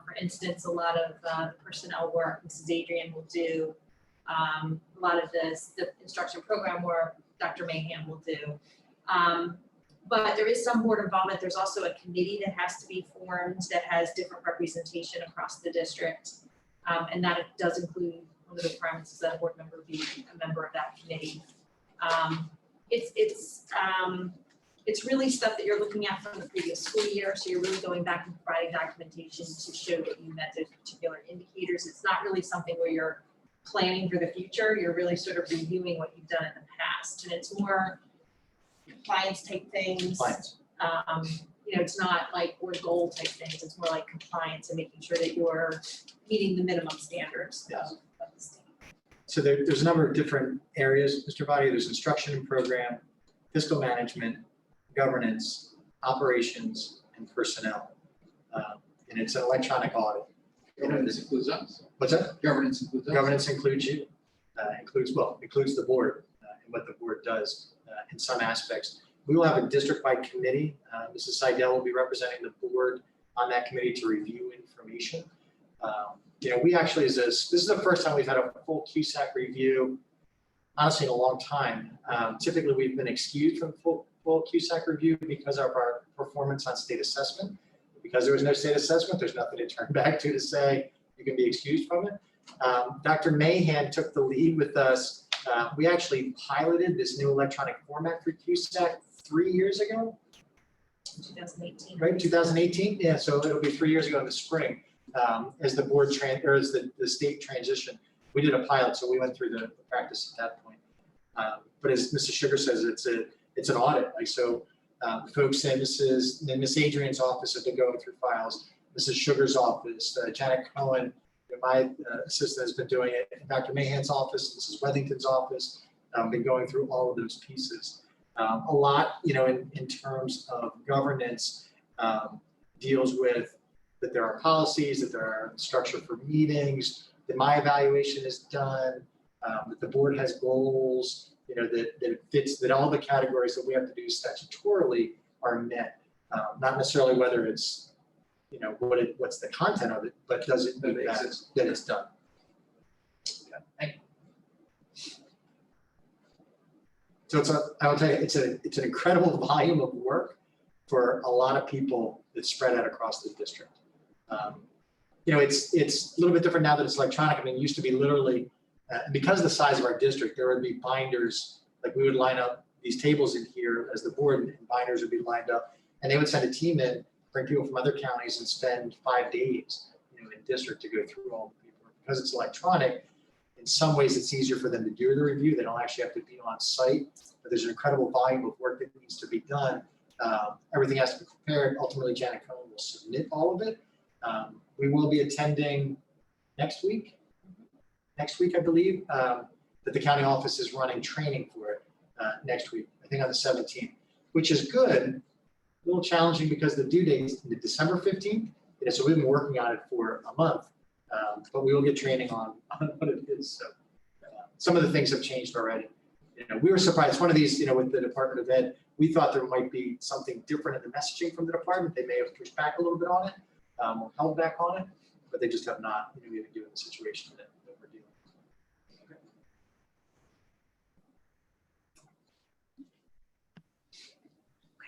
For instance, a lot of the personnel work Mrs. Adrian will do. A lot of the instruction program work Dr. Mahan will do. But there is some board involvement. There's also a committee that has to be formed that has different representation across the district. And that does include one of the requirements is that a board member be a member of that committee. It's really stuff that you're looking at from the previous school year. So you're really going back and providing documentation to show that you met those particular indicators. It's not really something where you're planning for the future. You're really sort of reviewing what you've done in the past. And it's more compliance type things. It's not like or goal type things. It's more like compliance and making sure that you're meeting the minimum standards of the state. So there's a number of different areas, Mr. Vadia. There's instruction and program, fiscal management, governance, operations, and personnel. And it's an electronic audit. Governance includes us. What's that? Governance includes us. Governance includes you, includes the board and what the board does in some aspects. We will have a district-wide committee. Mrs. Seidel will be representing the board on that committee to review information. We actually, this is the first time we've had a full QSAC review, honestly, in a long time. Typically, we've been excused from full QSAC review because of our performance on state assessment. Because there was no state assessment, there's nothing to turn back to say you can be excused from it. Dr. Mahan took the lead with us. We actually piloted this new electronic format for QSAC 3 years ago. 2018. Right, 2018? Yeah, so it'll be 3 years ago in the spring as the board as the state transition. We did a pilot, so we went through the practice at that point. But as Mrs. Sugar says, it's an audit. Folks in Miss Adrian's office have been going through files. Mrs. Sugar's office, Janet Cohen, my assistant, has been doing it. Dr. Mahan's office, Mrs. Wethington's office, been going through all of those pieces. A lot, in terms of governance, deals with that there are policies, that there are structure for meetings, that my evaluation is done, that the board has goals, that it fits, that all the categories that we have to do statutorily are met. Not necessarily whether it's, what's the content of it, but does it mean that it's done. Thank So I'll tell you, it's an incredible volume of work for a lot of people that's spread out across the district. It's a little bit different now that it's electronic. I mean, it used to be literally, because of the size of our district, there would be binders, like we would line up these tables in here as the board, and binders would be lined up, and they would send a team in, bring people from other counties and spend 5 days, in district to go through all the paperwork. Because it's electronic, in some ways it's easier for them to do the review. They don't actually have to be on site, but there's an incredible volume of work that needs to be done. Everything has to be prepared. Ultimately, Janet Cohen will submit all of it. We will be attending next week, I believe, that the county office is running training for it next week, I think on the 17th, which is good. A little challenging because the due date is December 15th. So we've been working on it for a month, but we will get training on what it is. So some of the things have changed already. We were surprised. One of these, with the Department of Ed, we thought there might be something different in the messaging from the department. They may have pushed back a little bit on it, or held back on it, but they just have not, even given the situation that we're dealing with.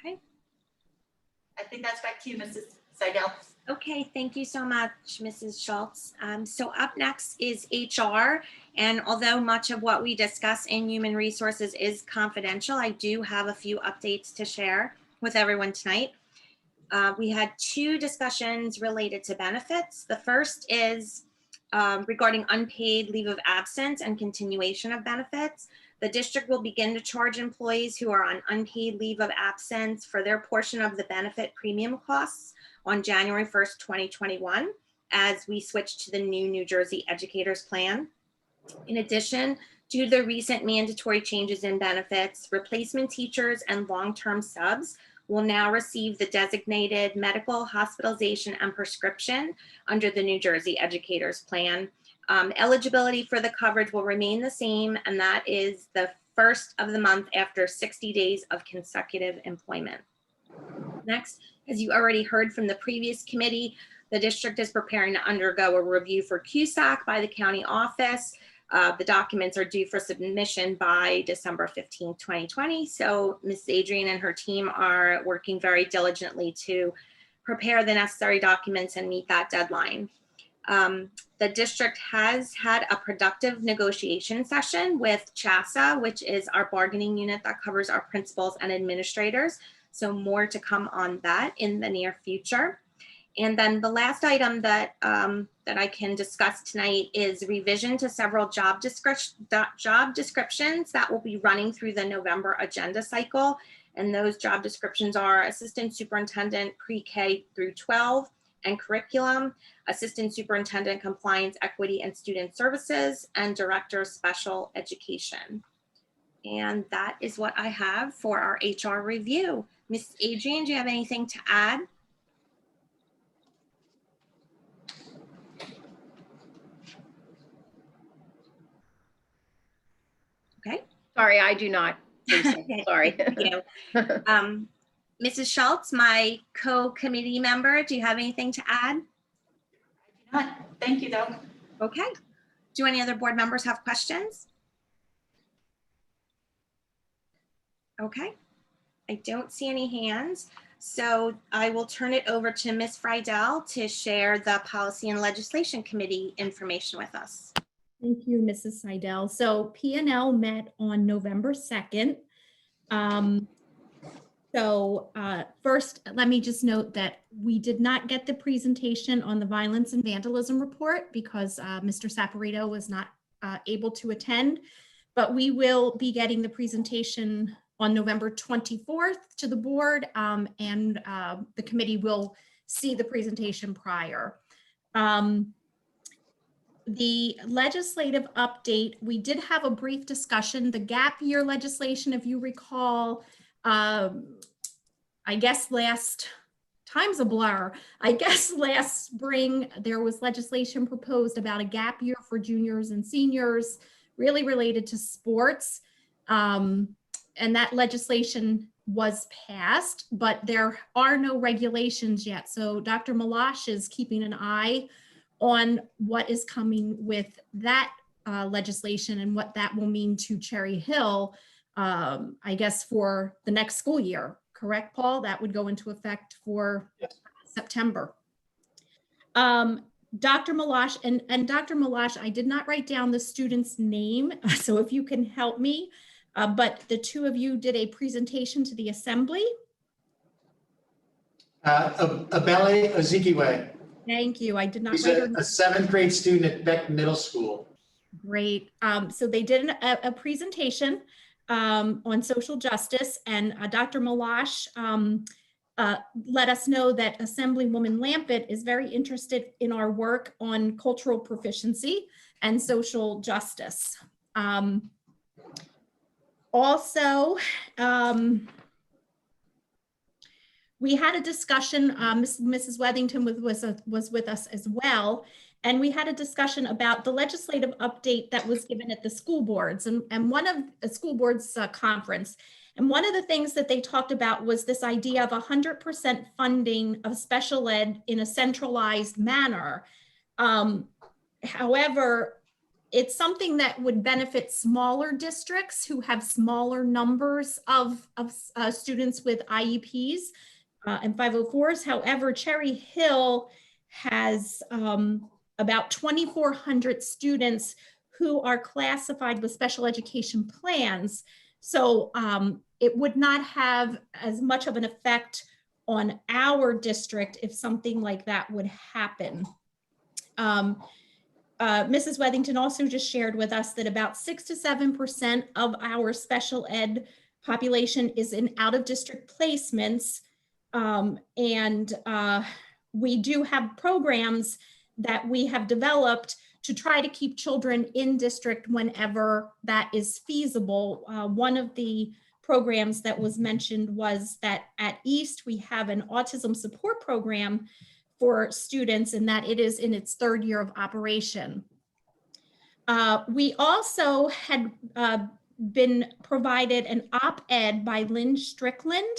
Okay. I think that's back to you, Mrs. Seidel. Okay, thank you so much, Mrs. Schultz. So up next is HR. And although much of what we discuss in human resources is confidential, I do have a few updates to share with everyone tonight. We had 2 discussions related to benefits. The first is regarding unpaid leave of absence and continuation of benefits. The district will begin to charge employees who are on unpaid leave of absence for their portion of the benefit premium costs on January 1st, 2021, as we switch to the new New Jersey Educators Plan. In addition, due to the recent mandatory changes in benefits, replacement teachers and long-term subs will now receive the designated medical, hospitalization, and prescription under the New Jersey Educators Plan. Eligibility for the coverage will remain the same, and that is the first of the month after 60 days of consecutive employment. Next, as you already heard from the previous committee, the district is preparing to undergo a review for QSAC by the county office. The documents are due for submission by December 15, 2020. So Ms. Adrian and her team are working very diligently to prepare the necessary documents and meet that deadline. The district has had a productive negotiation session with CHASA, which is our bargaining unit that covers our principals and administrators. So more to come on that in the near future. And then the last item that I can discuss tonight is revision to several job descriptions that will be running through the November agenda cycle. And those job descriptions are Assistant Superintendent Pre-K through 12 and Curriculum, Assistant Superintendent Compliance, Equity, and Student Services, and Director of Special Education. And that is what I have for our HR review. Ms. Adrian, do you have anything to add? Okay. Sorry, I do not. Sorry. Thank you. Mrs. Schultz, my co-committee member, do you have anything to add? I do not. Thank you, though. Okay. Do any other board members have questions? Okay. I don't see any hands. So I will turn it over to Ms. Friedel to share the Policy and Legislation Committee information with us. Thank you, Mrs. Seidel. So P&L met on November 2nd. First, let me just note that we did not get the presentation on the violence and vandalism report because Mr. Saporito was not able to attend, but we will be getting the presentation on November 24th to the board, and the committee will see the presentation prior. the legislative update, we did have a brief discussion, the gap year legislation, if you recall, I guess time's a blur. I guess last spring, there was legislation proposed about a gap year for juniors and seniors, really related to sports. And that legislation was passed, but there are no regulations yet. So Dr. Malash is keeping an eye on what is coming with that legislation and what that will mean to Cherry Hill, I guess, for the next school year. Correct, Paul? That would go into effect for September. Dr. Malash, and Dr. Malash, I did not write down the student's name, so if you can help me, but the two of you did a presentation to the assembly. Abele Ozikiwe. Thank you. I did not He's write her a 7th grade student at Beck Middle School. Great. So they did a presentation on social justice, and Dr. Malash let us know that Assemblywoman Lampett is very interested in our work on cultural proficiency and social justice. Also, we had a discussion, Mrs. Wethington was with us as well, and we had a discussion about the legislative update that was given at the school boards and one of the school boards conference. And one of the things that they talked about was this idea of 100% funding of special ed in a centralized manner. However, it's something that would benefit smaller districts who have smaller numbers of students with IEPs and 504s. However, Cherry Hill has about 2,400 students who are classified with special education plans. So it would not have as much of an effect on our district if something like that would happen. Mrs. Wethington also just shared with us that about 6 to 7% of our special ed population is in out-of-district placements. We do have programs that we have developed to try to keep children in district whenever that is feasible. One of the programs that was mentioned was that at East, we have an autism support program for students, and that it is in its 3rd year of operation. We also had been provided an op-ed by Lynn Strickland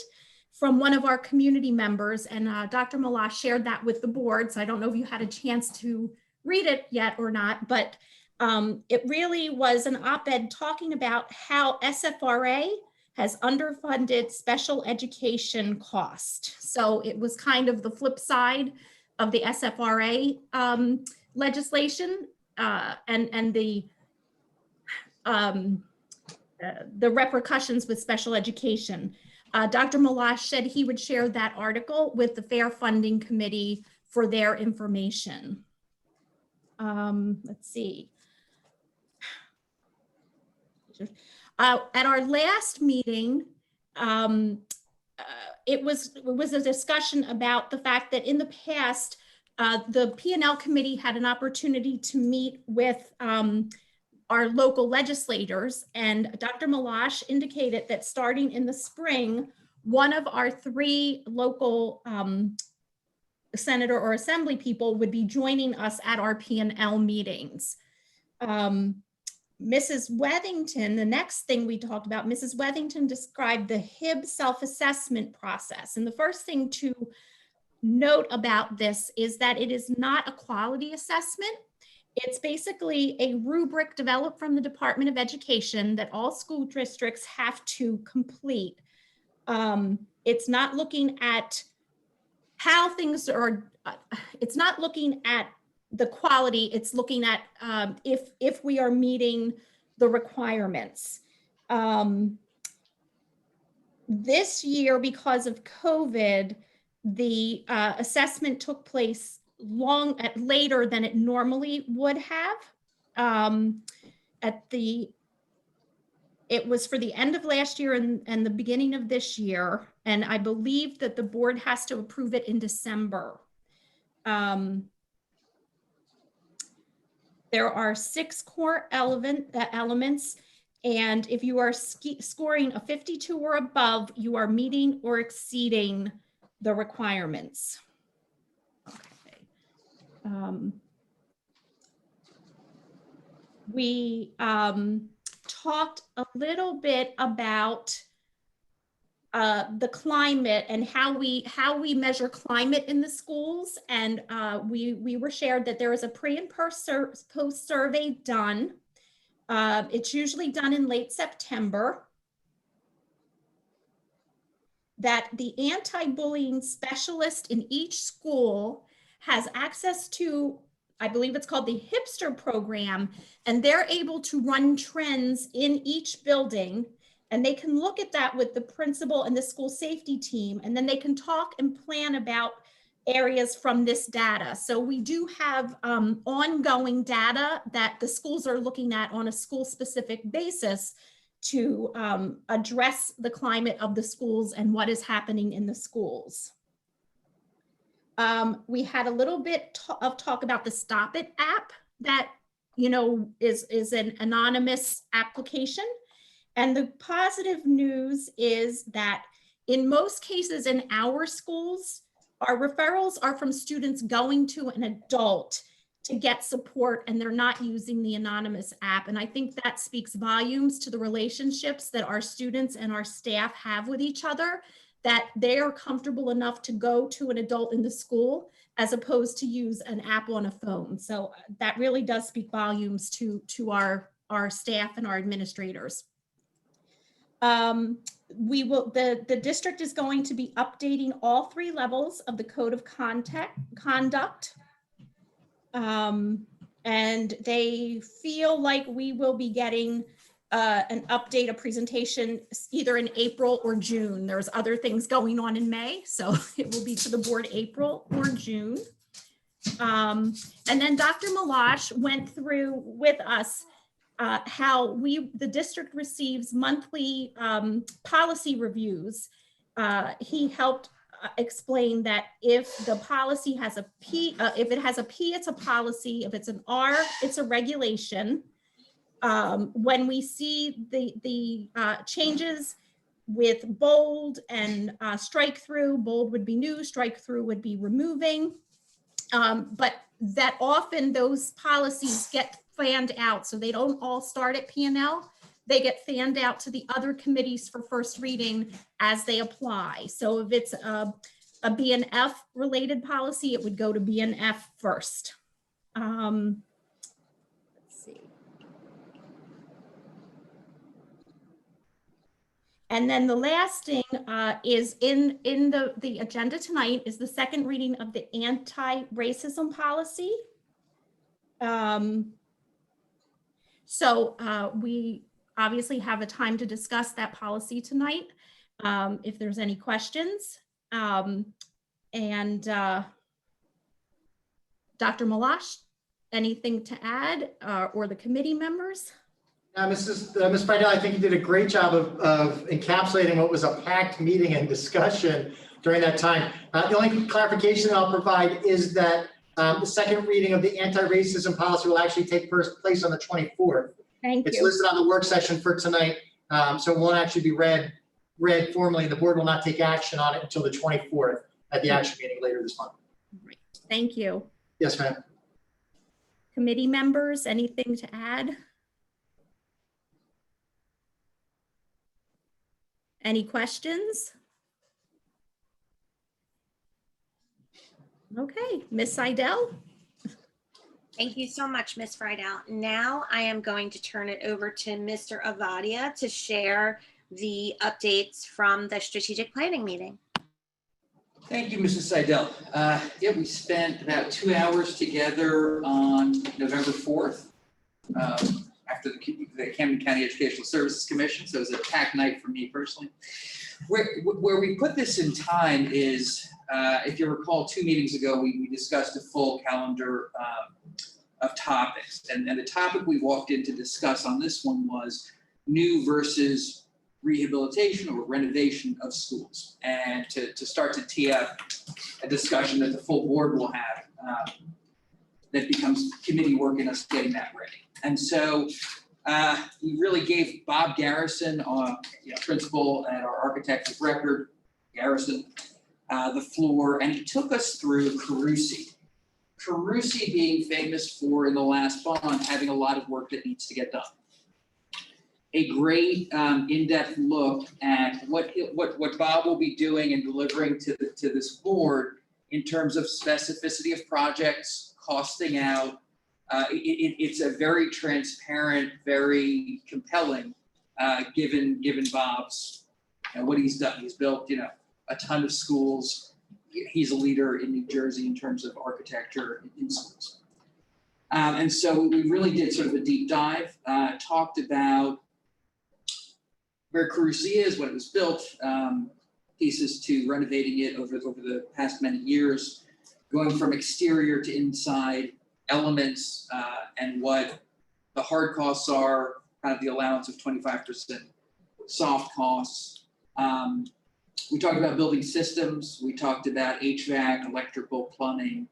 from one of our community members, and Dr. Malash shared that with the board, so I don't know if you had a chance to read it yet or not, but it really was an op-ed talking about how SFRA has underfunded special education cost. So it was kind of the flip side of the SFRA legislation and the repercussions with special education. Dr. Malash said he would share that article with the Fair Funding Committee for their information. Let's see. At our last meeting, it was a discussion about the fact that in the past, the P&L committee had an opportunity to meet with our local legislators, and Dr. Malash indicated that starting in the spring, one of our 3 local senator or assembly people would be joining us at our P&L meetings. Mrs. Wethington, the next thing we talked about, Mrs. Wethington described the HIB self-assessment process. And the first thing to note about this is that it is not a quality assessment. It's basically a rubric developed from the Department of Education that all school districts have to complete. It's not looking at how things are, it's not looking at the quality, it's looking at if we are meeting the requirements. This year, because of COVID, the assessment took place later than it normally would have. It was for the end of last year and the beginning of this year, and I believe that the board has to approve it in December. There are 6 core elements, and if you are scoring a 52 or above, you are meeting or exceeding the requirements. Okay. We talked a little bit about the climate and how we measure climate in the schools, and we were shared that there is a pre and post survey done. It's usually done in late September. That the anti-bullying specialist in each school has access to, I believe it's called the Hipster program, and they're able to run trends in each building, and they can look at that with the principal and the school safety team, and then they can talk and plan about areas from this data. So we do have ongoing data that the schools are looking at on a school-specific basis to address the climate of the schools and what is happening in the schools. We had a little bit of talk about the Stop It app that, you know, is an anonymous application. And the positive news is that in most cases in our schools, our referrals are from students going to an adult to get support, and they're not using the anonymous app. And I think that speaks volumes to the relationships that our students and our staff have with each other, that they are comfortable enough to go to an adult in the school as opposed to use an app on a phone. So that really does speak volumes to our staff and our administrators. The district is going to be updating all 3 levels of the code of conduct. And they feel like we will be getting an update, a presentation either in April or June. There's other things going on in May, so it will be to the board April or June. And then Dr. Malash went through with us how the district receives monthly policy reviews. He helped explain that if the policy has a P, if it has a P, it's a policy. If it's an R, it's a regulation. When we see the changes with bold and strike through, bold would be new, strike through would be removing. But that often those policies get fanned out, so they don't all start at P&L. They get fanned out to the other committees for first reading as they apply. So if it's a BNF related policy, it would go to BNF first. Let's see. And then the last thing is in the agenda tonight is the second reading of the anti-racism policy. So we obviously have a time to discuss that policy tonight, if there's any questions. Dr. Malash, anything to add, or the committee members? Ms. Friedel, I think you did a great job of encapsulating what was a packed meeting and discussion during that time. The only clarification I'll provide is that the second reading of the anti-racism policy will actually take place on the 24th. Thank It's you. listed on the work session for tonight, so it won't actually be read formally. The board will not take action on it until the 24th at the action meeting later this month. Right. Thank you. Yes, ma'am. Committee members, anything to add? Any questions? Okay, Ms. Seidel. Thank you so much, Ms. Friedel. Now I am going to turn it over to Mr. Avadia to share the updates from the strategic planning meeting. Thank you, Mrs. Seidel. Yeah, we spent about 2 hours together on November 4th after the Camden County Educational Services Commission, so it was a packed night for me personally. Where we put this in time is, if you recall, 2 meetings ago, we discussed a full calendar of topics. And the topic we walked in to discuss on this one was new versus rehabilitation or renovation of schools, and to start to tee up a discussion that the full board will have. that becomes committee work in us getting that ready. And so we really gave Bob Garrison, principal and our architect of record, Garrison, the floor, and he took us through Carusi. Carusi being famous for, in the last bond, having a lot of work that needs to get done. A great in-depth look at what Bob will be doing and delivering to this board in terms of specificity of projects, costing out. It's a very transparent, very compelling, given Bob's what he's done. He's built a ton of schools. He's a leader in New Jersey in terms of architecture in schools. And so we really did sort of a deep dive, talked about where Carusi is, when it was built, pieces to renovating it over the past many years, going from exterior to inside elements, and what the hard costs are, kind of the allowance of 25% soft costs. We talked about building systems. We talked about HVAC, electrical, plumbing.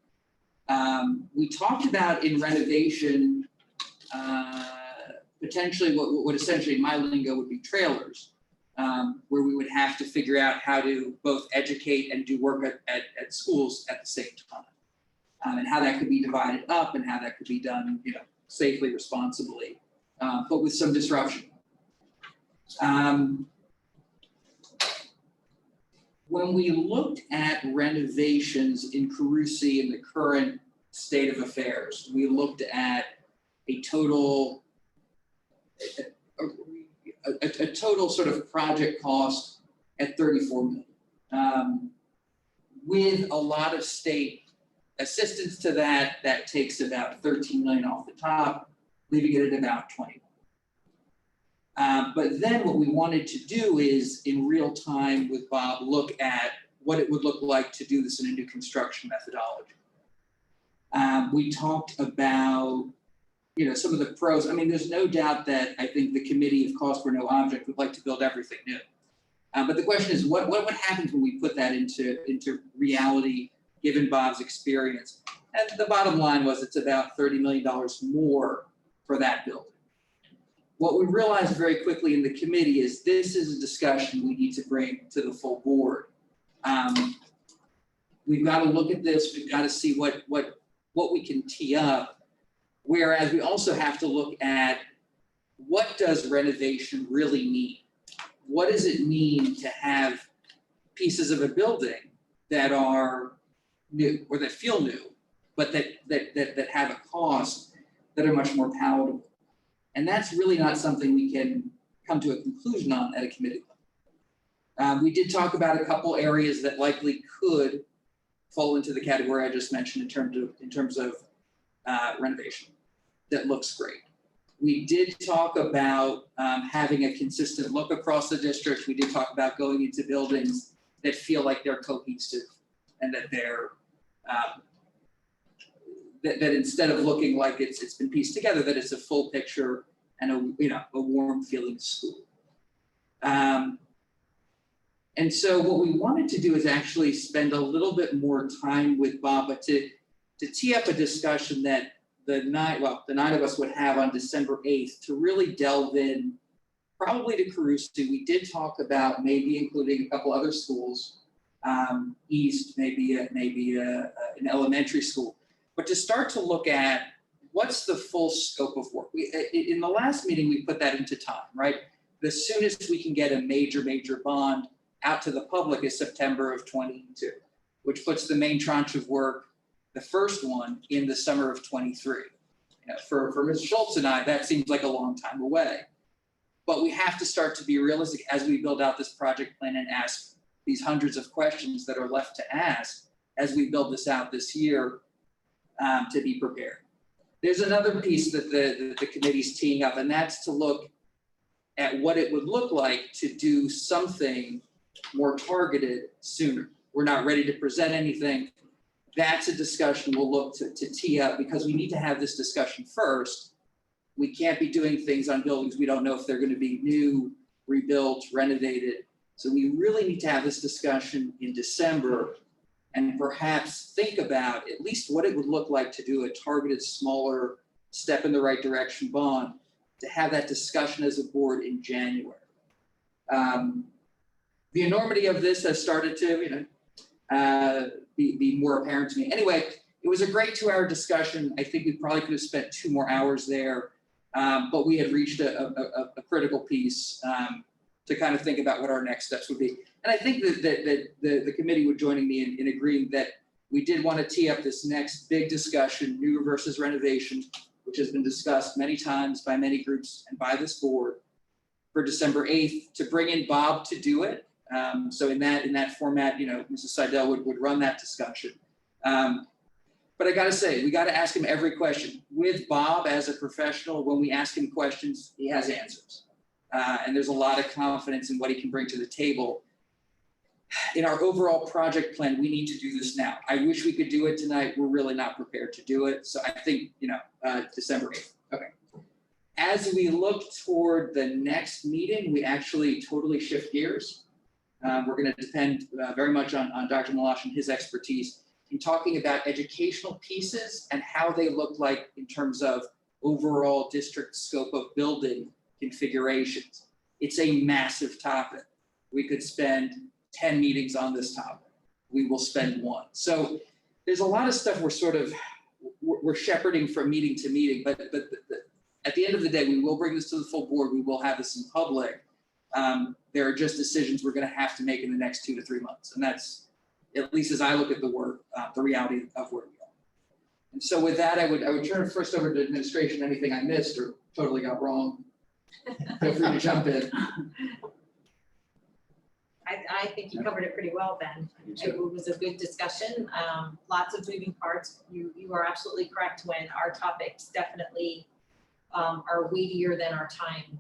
We talked about in renovation, potentially what essentially in my lingo would be trailers, where we would have to figure out how to both educate and do work at schools at the same time, and how that could be divided up and how that could be done, safely, responsibly, but with some disruption. When we looked at renovations in Carusi in the current state of affairs, we looked at a total sort of project cost at $34 million. With a lot of state assistance to that, that takes about $13 million off the top, leaving it at about 20. But then what we wanted to do is, in real time with Bob, look at what it would look like to do this in a new construction methodology. We talked about, some of the pros. I mean, there's no doubt that I think the committee of cost for no object would like to build everything new. But the question is, what happens when we put that into reality, given Bob's experience? And the bottom line was it's about $30 million more for that building. What we realized very quickly in the committee is this is a discussion we need to bring to the full board. We've got to look at this. We've got to see what we can tee up. Whereas we also have to look at, what does renovation really mean? What does it mean to have pieces of a building that are new or that feel new, but that have a cost that are much more palatable? And that's really not something we can come to a conclusion on at a committee level. We did talk about a couple areas that likely could fall into the category I just mentioned in terms of renovation that looks great. We did talk about having a consistent look across the district. We did talk about going into buildings that feel like they're cohesive and that they're that instead of looking like it's been pieced together, that it's a full picture and a warm feeling school. And so what we wanted to do is actually spend a little bit more time with Bob, but to tee up a discussion that the nine of us would have on December 8th to really delve in, probably to Carusi. We did talk about maybe including a couple other schools, east, maybe an elementary school, but to start to look at what's the full scope of work. In the last meeting, we put that into time, right? The soonest we can get a major bond out to the public is September of 22, which puts the main tranche of work, the first one, in the summer of 23. For Ms. Schultz and I, that seems like a long time away. But we have to start to be realistic as we build out this project plan and ask these hundreds of questions that are left to ask as we build this out this year, to be prepared. There's another piece that the committee's teeing up, and that's to look at what it would look like to do something more targeted sooner. We're not ready to present anything. That's a discussion we'll look to tee up, because we need to have this discussion first. We can't be doing things on buildings we don't know if they're going to be new, rebuilt, renovated. So we really need to have this discussion in December and perhaps think about at least what it would look like to do a targeted, smaller step in the right direction bond, to have that discussion as a board in January. The enormity of this has started to, be more apparent to me. Anyway, it was a great 2-hour discussion. I think we probably could have spent 2 more hours there, but we had reached a critical piece to kind of think about what our next steps would be. And I think that the committee would join me in agreeing that we did want to tee up this next big discussion, new versus renovation, which has been discussed many times by many groups and by this board, for December 8th, to bring in Bob to do it. So in that format, Mrs. Seidel would run that discussion. But I got to say, we got to ask him every question. With Bob as a professional, when we ask him questions, he has answers. And there's a lot of confidence in what he can bring to the table. In our overall project plan, we need to do this now. I wish we could do it tonight. We're really not prepared to do it. So I think, December 8th. Okay. As we look toward the next meeting, we actually totally shift gears. We're going to depend very much on Dr. Malash and his expertise in talking about educational pieces and how they look like in terms of overall district scope of building configurations. It's a massive topic. We could spend 10 meetings on this topic. We will spend 1. So there's a lot of stuff we're shepherding from meeting to meeting, but at the end of the day, we will bring this to the full board. We will have this in public. There are just decisions we're going to have to make in the next 2 to 3 months. And that's, at least as I look at the work, the reality of where we are. And so with that, I would turn it first over to administration. Anything I missed or totally got wrong, feel free to jump in. I think you covered it pretty well, Ben. It was a good discussion. Lots of moving parts. You are absolutely correct when our topics definitely are weightier than our time,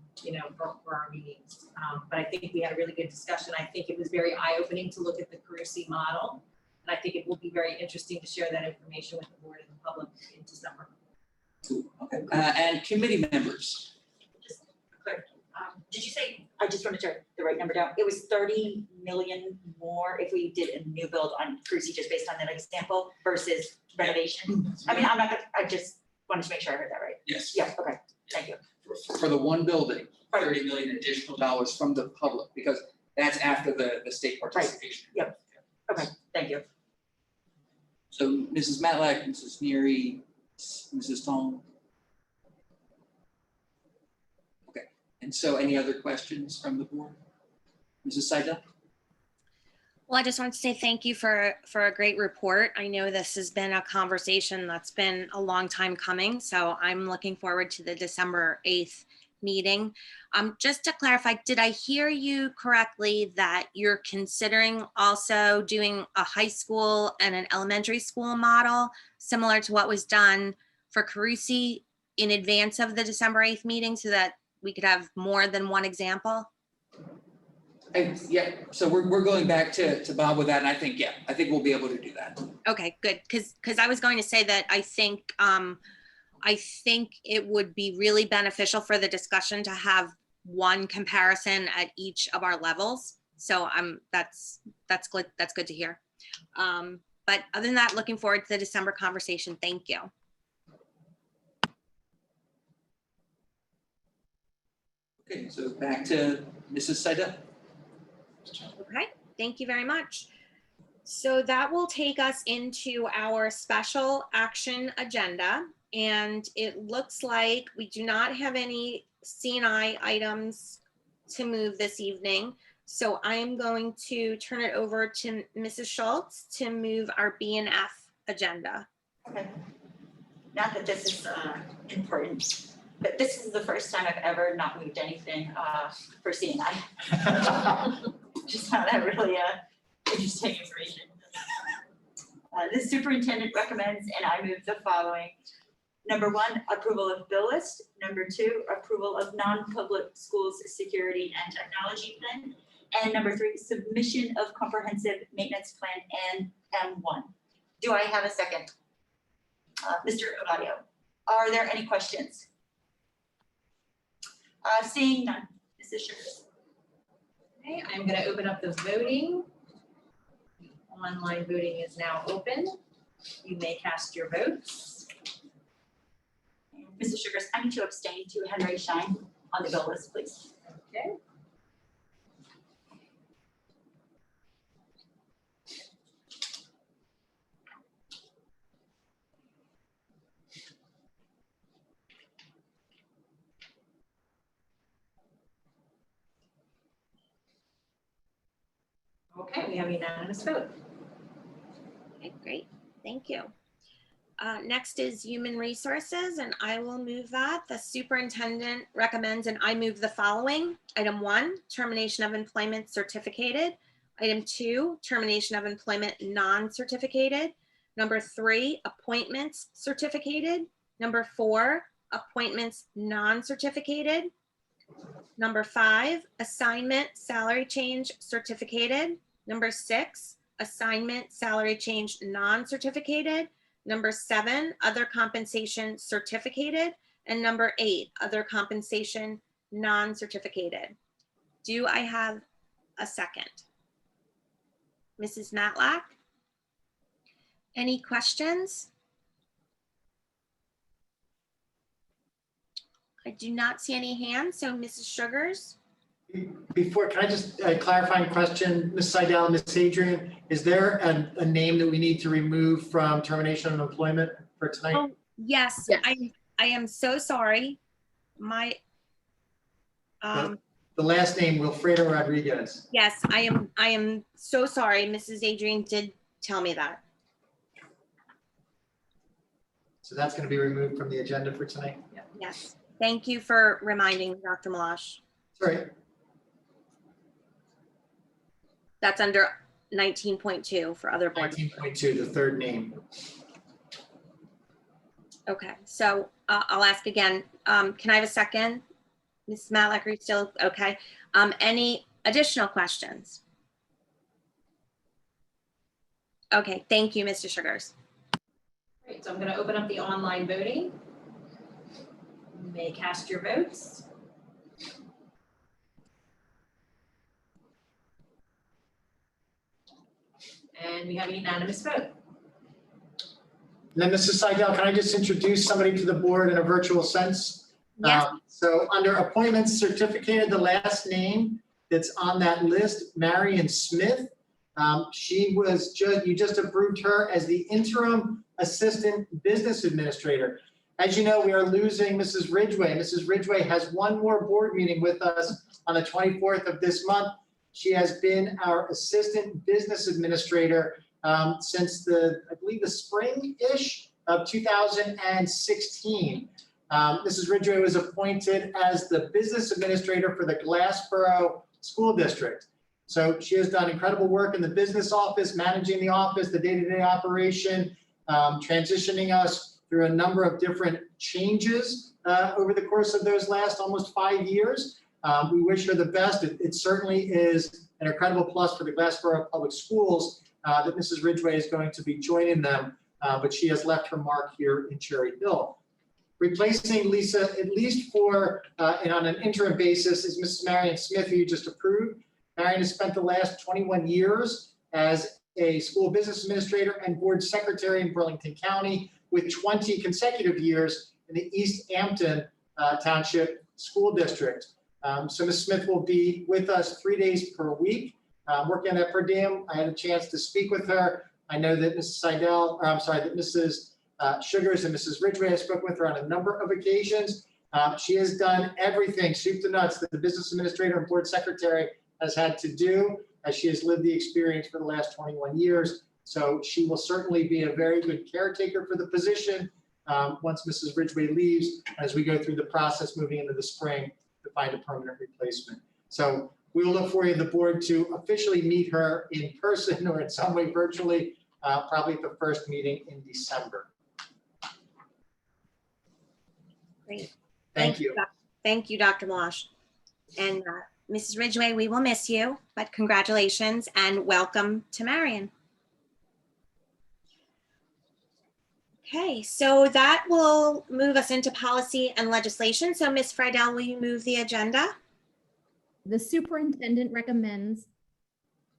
for our meetings. But I think we had a really good discussion. I think it was very eye-opening to look at the Carusi model. And I think it will be very interesting to share that information with the board and the public in December. Cool. Okay. And committee members. Just quick, did you say, I just wanted to write the right number down. It was 30 million more if we did a new build on Carusi just based on that example versus renovation? I mean, I just wanted to make sure I heard that right. Yes. Yeah, okay, thank you. For the one building, 30 million additional dollars from the public, because that's after the state participation. Right. Yep. Okay, thank you. So Mrs. Matlack, Mrs. Neary, Mrs. Tong. Okay, and so any other questions from the board? Mrs. Seidel? Well, I just wanted to say thank you for a great report. I know this has been a conversation that's been a long time coming, so I'm looking forward to the December 8th meeting. Just to clarify, did I hear you correctly that you're considering also doing a high school and an elementary school model similar to what was done for Carusi in advance of the December 8th meeting so that we could have more than one example? Yeah, so we're going back to Bob with that, and I think we'll be able to do that. Okay, good, because I was going to say that I think it would be really beneficial for the discussion to have one comparison at each of our levels. So that's good. That's good to hear. But other than that, looking forward to the December conversation. Thank you. Okay, so back to Mrs. Seidel. Okay, thank you very much. So that will take us into our special action agenda. And it looks like we do not have any C&I items to move this evening. So I am going to turn it over to Mrs. Schultz to move our B&F agenda. Okay. Not that this is important, but this is the first time I've ever not moved anything for C&I. Just found that really interesting information. The superintendent recommends, and I move the following. Number 1, approval of bill list. Number 2, approval of non-public schools security and technology plan. And number 3, submission of comprehensive maintenance plan and M1. Do I have a second? Mr. Ovadio, are there any questions? Seeing none, Mrs. Sugars. Okay, I'm going to open up the voting Online voting is now open. You may cast your votes. Mrs. Sugars, I need to abstain to Henry Shine on the bill list, please. Okay. Okay, we have unanimous vote. Okay, great. Thank you. Next is Human Resources, and I will move that. The superintendent recommends, and I move the following. Item 1, termination of employment certificated. Item 2, termination of employment non-certificated. Number 3, appointments certificated. Number 4, appointments non-certificated. Number 5, assignment salary change certificated. Number 6, assignment salary change non-certificated. Number 7, other compensation certificated. And number 8, other compensation non-certificated. Do I have a second? Mrs. Matlack? Any questions? I do not see any hands, so Mrs. Sugars? Before, can I just clarifying question, Ms. Seidel, Ms. Adrian, is there a name that we need to remove from termination of employment for tonight? Oh, yes, Yes. I am so sorry. My, The last name, Wilfredo Rodriguez. yes, I am so sorry. Mrs. Adrian did tell me that. So that's going to be removed from the agenda for tonight? Yes. Thank you for reminding Dr. Malash. Sorry. That's under 19.2 for other boards. 19.2, the third name. Okay, so I'll ask again. Can I have a second? Ms. Matlack, are you still okay? Any additional questions? Okay, thank you, Mr. Sugars. Great, so I'm going to open up the online voting. You may cast your votes. And we have a unanimous vote. And then Mrs. Seidel, can I just introduce somebody to the board in a virtual sense? Yes, So under appointments certificated, the last name that's on that list, Marion Smith. She was you just approved her as the interim assistant business administrator. As you know, we are losing Mrs. Ridgway. Mrs. Ridgway has one more board meeting with us on the 24th of this month. She has been our assistant business administrator since I believe the spring-ish of 2016. Mrs. Ridgway was appointed as the business administrator for the Glassboro School District. So she has done incredible work in the business office, managing the office, the day-to-day operation, transitioning us through a number of different changes over the course of those last almost 5 years. We wish her the best. It certainly is an incredible plus for the Glassboro Public Schools that Mrs. Ridgway is going to be joining them, but she has left her mark here in Cherry Hill. Replacing Lisa, at least for and on an interim basis, is Mrs. Marion Smith, who you just approved. Marion has spent the last 21 years as a school business administrator and board secretary in Burlington County, with 20 consecutive years in the East Hampton Township School District. So Ms. Smith will be with us 3 days per week, working on that per diem. I had a chance to speak with her. I know that Mrs. Seidel, that Mrs. Sugars and Mrs. Ridgway have spoken with her on a number of occasions. She has done everything, soup to nuts, that the business administrator and board secretary has had to do, as she has lived the experience for the last 21 years. So she will certainly be a very good caretaker for the position once Mrs. Ridgway leaves, as we go through the process moving into the spring to find a permanent replacement. So we will look for you, the board, to officially meet her in person or in some way virtually, probably at the first meeting in December. great. Thank you. Thank you, Dr. Malash. And Mrs. Ridgway, we will miss you, but congratulations and welcome to Marion. Okay, so that will move us into policy and legislation. So Ms. Friedel, will you move the agenda? The superintendent recommends,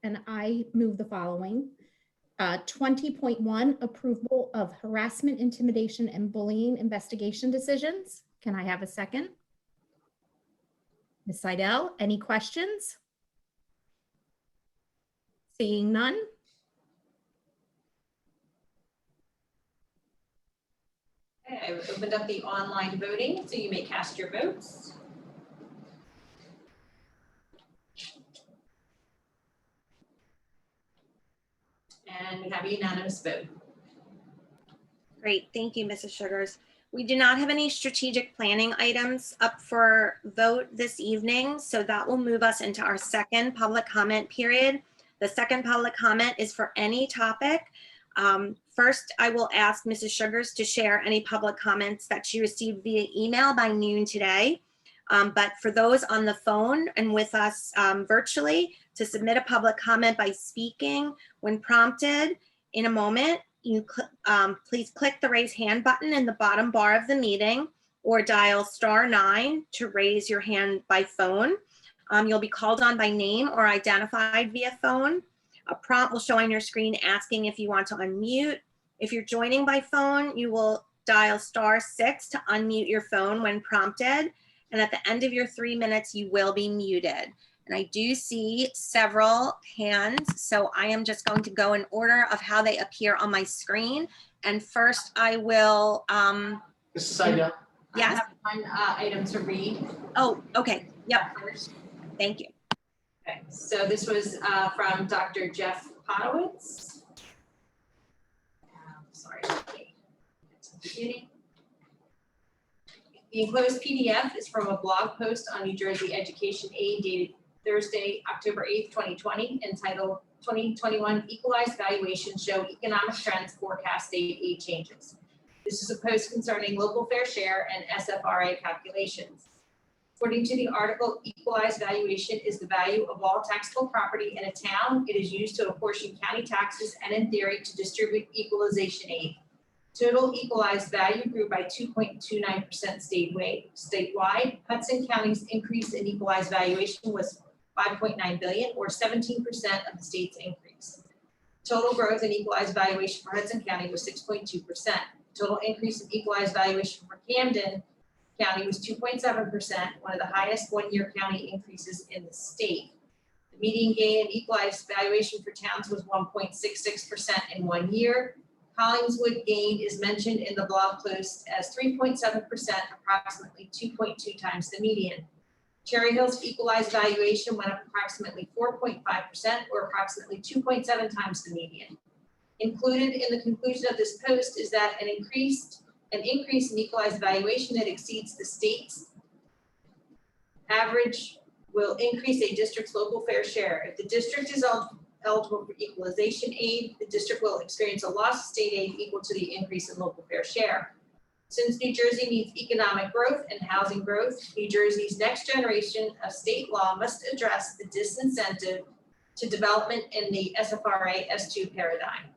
and I move the following. 20.1, approval of harassment, intimidation, and bullying investigation decisions. Can I have a second? Ms. Seidel, any questions? Seeing none. Okay, I've opened up the online voting, so you may cast your votes. And we have a unanimous vote. Great, thank you, Mrs. Sugars. We do not have any strategic planning items up for vote this evening, so that will move us into our second public comment period. The second public comment is for any topic. First, I will ask Mrs. Sugars to share any public comments that she received via email by noon today. But for those on the phone and with us virtually, to submit a public comment by speaking when prompted in a moment, please click the raise hand button in the bottom bar of the meeting or dial *9 to raise your hand by phone. You'll be called on by name or identified via phone. A prompt will show on your screen asking if you want to unmute. If you're joining by phone, you will dial *6 to unmute your phone when prompted. And at the end of your 3 minutes, you will be muted. And I do see several hands, so I am just going to go in order of how they appear on my screen. And first I will, Mrs. Seidel. yes. I have one item to read. Oh, okay, yep, First. thank you. Okay, so this was from Dr. Jeff Potowitz. Sorry. Beginning. The enclosed PDF is from a blog post on New Jersey Education Aid dated Thursday, October 8th, 2020, entitled 2021 Equalized Valuations Show Economic Trends Forecast State Aid Changes. This is a post concerning local fair share and SFRA calculations. According to the article, equalized valuation is the value of all taxable property in a town. It is used to apportion county taxes and in theory to distribute equalization aid. Total equalized value grew by 2.29% statewide. Hudson County's increase in equalized valuation was $5.9 billion, or 17% of the state's increase. Total growth in equalized valuation for Hudson County was 6.2%. Total increase in equalized valuation for Camden County was 2.7%, one of the highest one-year county increases in the state. The median gain in equalized valuation for towns was 1.66% in 1 year. Collingswood gain is mentioned in the blog post as 3.7%, approximately 2.2 times the median. Cherry Hill's equalized valuation went up approximately 4.5%, or approximately 2.7 times the median. Included in the conclusion of this post is that an increase in equalized valuation that exceeds the state's average will increase a district's local fair share. If the district is eligible for equalization aid, the district will experience a loss of state aid equal to the increase in local fair share. Since New Jersey needs economic growth and housing growth, New Jersey's next generation of state law must address the disincentive to development in the SFRA S2 paradigm.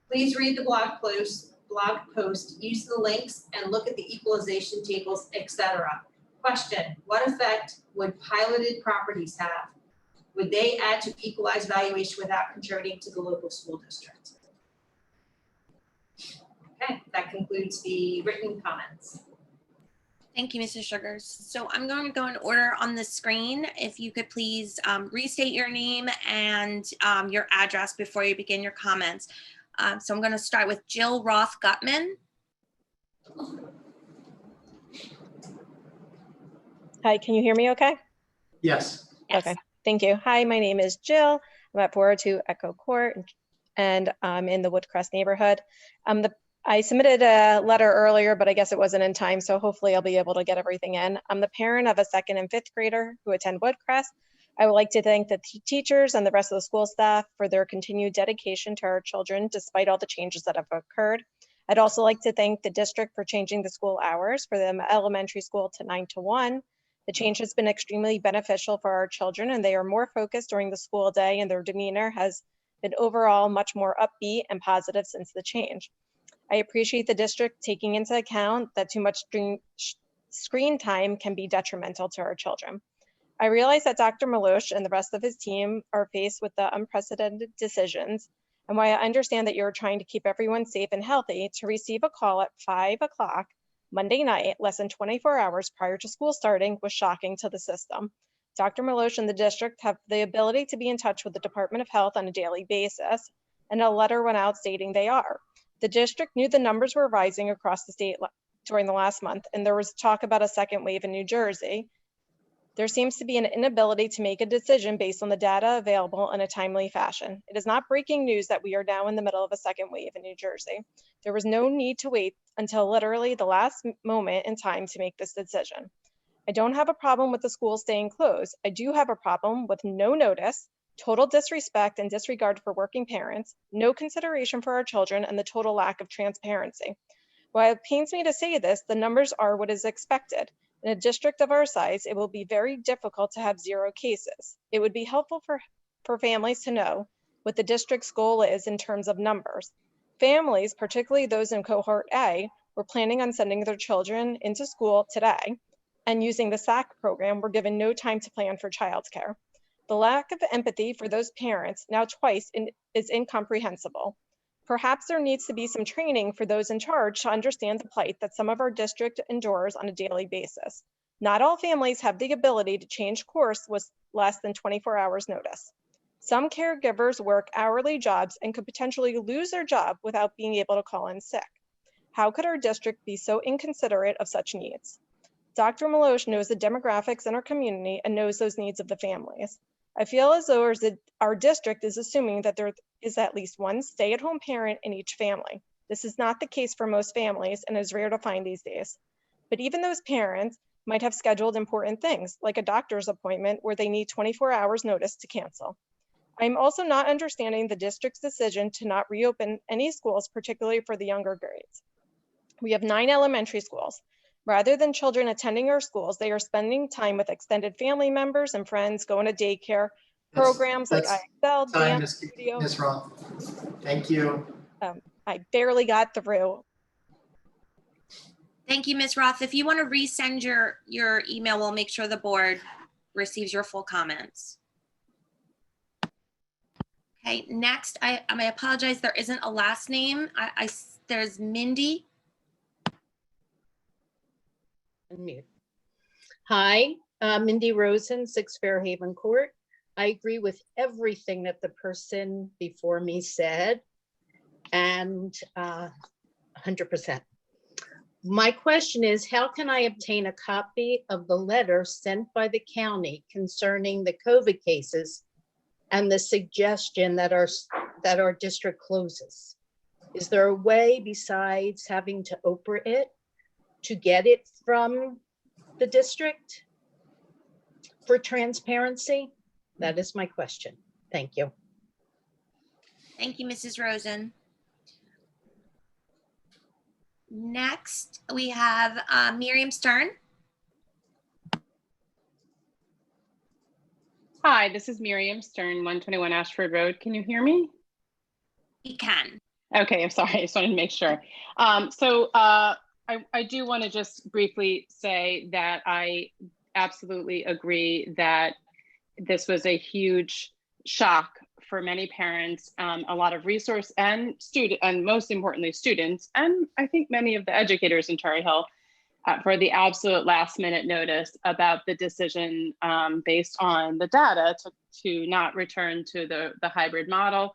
Please read the blog post, use the links, and look at the equalization tables, etc. Question: what effect would piloted properties have? Would they add to equalized valuation without contributing to the local school district? Okay, that concludes the written comments. Thank you, Mrs. Sugars. So I'm going to go in order on the screen. If you could please restate your name and your address before you begin your comments. So I'm going to start with Jill Roth Gutman. Hi, can you hear me okay? Yes. Yes. Okay, thank you. Hi, my name is Jill. I'm at 402 Echo Court and I'm in the Woodcrest neighborhood. I submitted a letter earlier, but I guess it wasn't in time, so hopefully I'll be able to get everything in. I'm the parent of a 2nd and 5th grader who attend Woodcrest. I would like to thank the teachers and the rest of the school staff for their continued dedication to our children, despite all the changes that have occurred. I'd also like to thank the district for changing the school hours for the elementary school to 9 to 1. The change has been extremely beneficial for our children, and they are more focused during the school day, and their demeanor has been overall much more upbeat and positive since the change. I appreciate the district taking into account that too much screen time can be detrimental to our children. I realize that Dr. Malosh and the rest of his team are faced with the unprecedented decisions, And while I understand that you're trying to keep everyone safe and healthy, to receive a call at 5 o'clock Monday night, less than 24 hours prior to school starting, was shocking to the system. Dr. Malosh and the district have the ability to be in touch with the Department of Health on a daily basis, and a letter went out stating they are. The district knew the numbers were rising across the state during the last month, and there was talk about a second wave in New Jersey. There seems to be an inability to make a decision based on the data available in a timely fashion. It is not breaking news that we are now in the middle of a second wave in New Jersey. There was no need to wait until literally the last moment in time to make this decision. I don't have a problem with the schools staying closed. I do have a problem with no notice, total disrespect and disregard for working parents, no consideration for our children, and the total lack of transparency. While it pains me to say this, the numbers are what is expected. In a district of our size, it will be very difficult to have 0 cases. It would be helpful for families to know what the district's goal is in terms of numbers. Families, particularly those in cohort A, were planning on sending their children into school today and using the SAC program were given no time to plan for childcare. The lack of empathy for those parents, now twice, is incomprehensible. Perhaps there needs to be some training for those in charge to understand the plight that some of our district endures on a daily basis. Not all families have the ability to change course with less than 24 hours notice. Some caregivers work hourly jobs and could potentially lose their job without being able to call in sick. How could our district be so inconsiderate of such needs? Dr. Malosh knows the demographics in our community and knows those needs of the families. I feel as though our district is assuming that there is at least one stay-at-home parent in each family. This is not the case for most families and is rare to find these days. But even those parents might have scheduled important things, like a doctor's appointment where they need 24 hours notice to cancel. I'm also not understanding the district's decision to not reopen any schools, particularly for the younger grades. We have 9 elementary schools. Rather than children attending our schools, they are spending time with extended family members and friends, going to daycare programs like IXL, Time, dance, studio. Ms. Roth. Thank you. I barely got through. Thank you, Ms. Roth. If you want to resend your email, we'll make sure the board receives your full comments. Okay, next, I apologize, there isn't a last name. There's Mindy. Unmute. Hi, Mindy Rosen, 6 Fairhaven Court. I agree with everything that the person before me said, and 100%. My question is, how can I obtain a copy of the letter sent by the county concerning the COVID cases and the suggestion that our district closes? Is there a way besides having to Oprah it to get it from the district for transparency? That is my question. Thank you. Thank you, Mrs. Rosen. Next, we have Miriam Stern. Hi, this is Miriam Stern, 121 Ashford Road. Can you hear me? We can. Okay, I'm sorry. I just wanted to make sure. I do want to just briefly say that I absolutely agree that this was a huge shock for many parents, a lot of resource and most importantly students, and I think many of the educators in Cherry Hill for the absolute last minute notice about the decision based on the data to not return to the hybrid model.